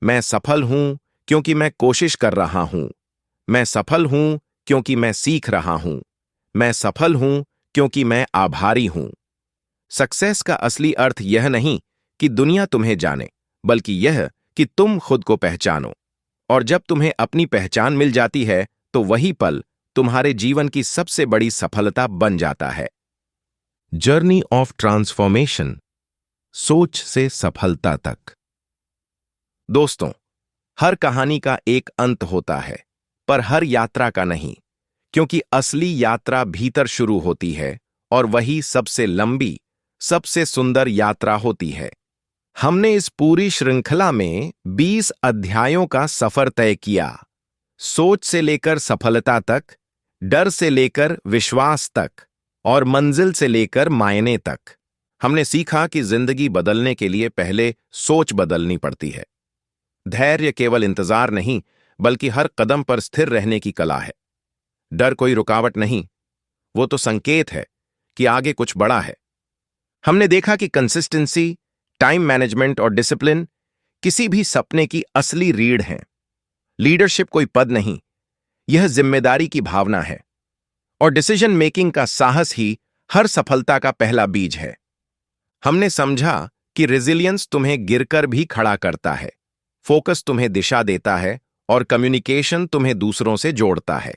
मैं सफल हूं क्योंकि मैं कोशिश कर रहा हूं। मैं सफल हूं क्योंकि मैं सीख रहा हूं। मैं सफल हूं क्योंकि मैं आभारी हूं। सक्सेस का असली अर्थ यह नहीं कि दुनिया तुम्हें जाने, बल्कि यह कि तुम खुद को पहचानो। और जब तुम्हें अपनी पहचान मिल जाती है, तो वही पल तुम्हारे जीवन की सबसे बड़ी सफलता बन जाता है। जर्नी ऑफ ट्रांसफॉर्मेशन, सोच से सफलता तक। दोस्तों, हर कहानी का एक अंत होता है, पर हर यात्रा का नहीं, क्योंकि असली यात्रा भीतर शुरू होती है और वही सबसे लंबी, सबसे सुंदर यात्रा होती है। हमने इस पूरी श्रृंखला में 20 अध्यायों का सफर तय किया। सोच से लेकर सफलता तक, डर से लेकर विश्वास तक, और मंजिल से लेकर मायने तक। हमने सीखा कि जिंदगी बदलने के लिए पहले सोच बदलनी पड़ती है। धैर्य केवल इंतजार नहीं, बल्कि हर कदम पर स्थिर रहने की कला है। डर कोई रुकावट नहीं, वो तो संकेत है कि आगे कुछ बड़ा है। हमने देखा कि कंसिस्टेंसी, टाइम मैनेजमेंट और डिसिप्लिन किसी भी सपने की असली रीढ़ हैं। लीडरशिप कोई पद नहीं, यह जिम्मेदारी की भावना है। और डिसीजन मेकिंग का साहस ही हर सफलता का पहला बीज है। हमने समझा कि रेजिलियंस तुम्हें गिरकर भी खड़ा करता है, फोकस तुम्हें दिशा देता है, और कम्युनिकेशन तुम्हें दूसरों से जोड़ता है।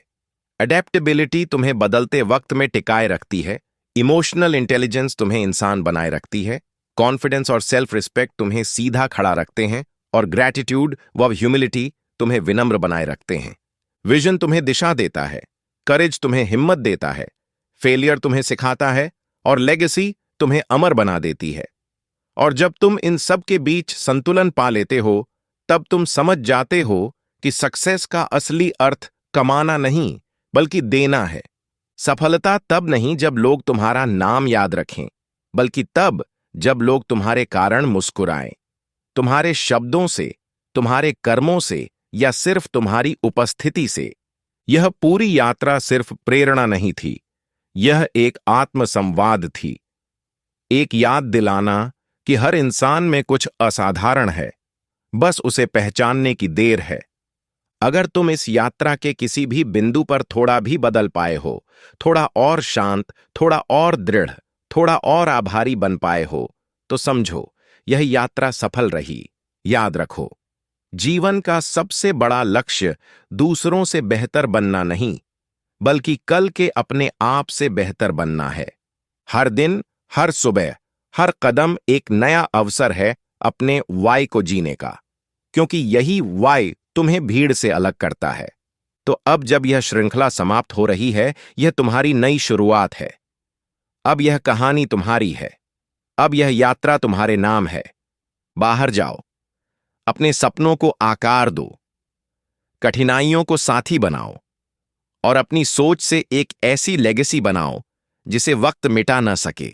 अडेप्टेबिलिटी तुम्हें बदलते वक्त में टिकाए रखती है, इमोशनल इंटेलिजेंस तुम्हें इंसान बनाए रखती है, कॉन्फिडेंस और सेल्फ रिस्पेक्ट तुम्हें सीधा खड़ा रखते हैं, और ग्रैटिट्यूड व ह्यूमिलिटी तुम्हें विनम्र बनाए रखते हैं। विजन तुम्हें दिशा देता है, करेज तुम्हें हिम्मत देता है, फेलियर तुम्हें सिखाता है, और लेगेसी तुम्हें अमर बना देती है। और जब तुम इन सब के बीच संतुलन पा लेते हो, तब तुम समझ जाते हो कि सक्सेस का असली अर्थ कमाना नहीं, बल्कि देना है। सफलता तब नहीं जब लोग तुम्हारा नाम याद रखें, बल्कि तब जब लोग तुम्हारे कारण मुस्कुराएं। तुम्हारे शब्दों से, तुम्हारे कर्मों से, या सिर्फ तुम्हारी उपस्थिति से। यह पूरी यात्रा सिर्फ प्रेरणा नहीं थी, यह एक आत्मसंवाद थी। एक याद दिलाना कि हर इंसान में कुछ असाधारण है, बस उसे पहचानने की देर है। अगर तुम इस यात्रा के किसी भी बिंदु पर थोड़ा भी बदल पाए हो, थोड़ा और शांत, थोड़ा और दृढ़, थोड़ा और आभारी बन पाए हो, तो समझो यह यात्रा सफल रही। याद रखो, जीवन का सबसे बड़ा लक्ष्य दूसरों से बेहतर बनना नहीं, बल्कि कल के अपने आप से बेहतर बनना है। हर दिन, हर सुबह, हर कदम एक नया अवसर है अपने वाई को जीने का, क्योंकि यही वाई तुम्हें भीड़ से अलग करता है। तो अब जब यह श्रृंखला समाप्त हो रही है, यह तुम्हारी नई शुरुआत है। अब यह कहानी तुम्हारी है, अब यह यात्रा तुम्हारे नाम है। बाहर जाओ, अपने सपनों को आकार दो, कठिनाइयों को साथी बनाओ, और अपनी सोच से एक ऐसी लेगेसी बनाओ जिसे वक्त मिटा न सके।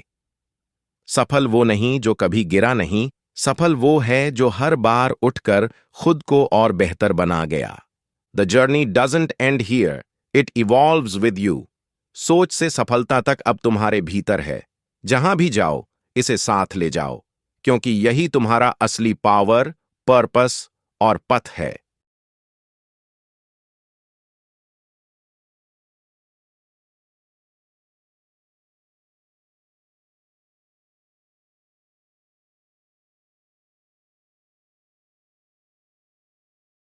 सफल वो नहीं जो कभी गिरा नहीं, सफल वो है जो हर बार उठकर खुद को और बेहतर बना गया। The journey doesn't and here, it evolves with you. सोच से सफलता तक अब तुम्हारे भीतर है। जहां भी जाओ, इसे साथ ले जाओ, क्योंकि यही तुम्हारा असली पावर, पर्पस और पथ है।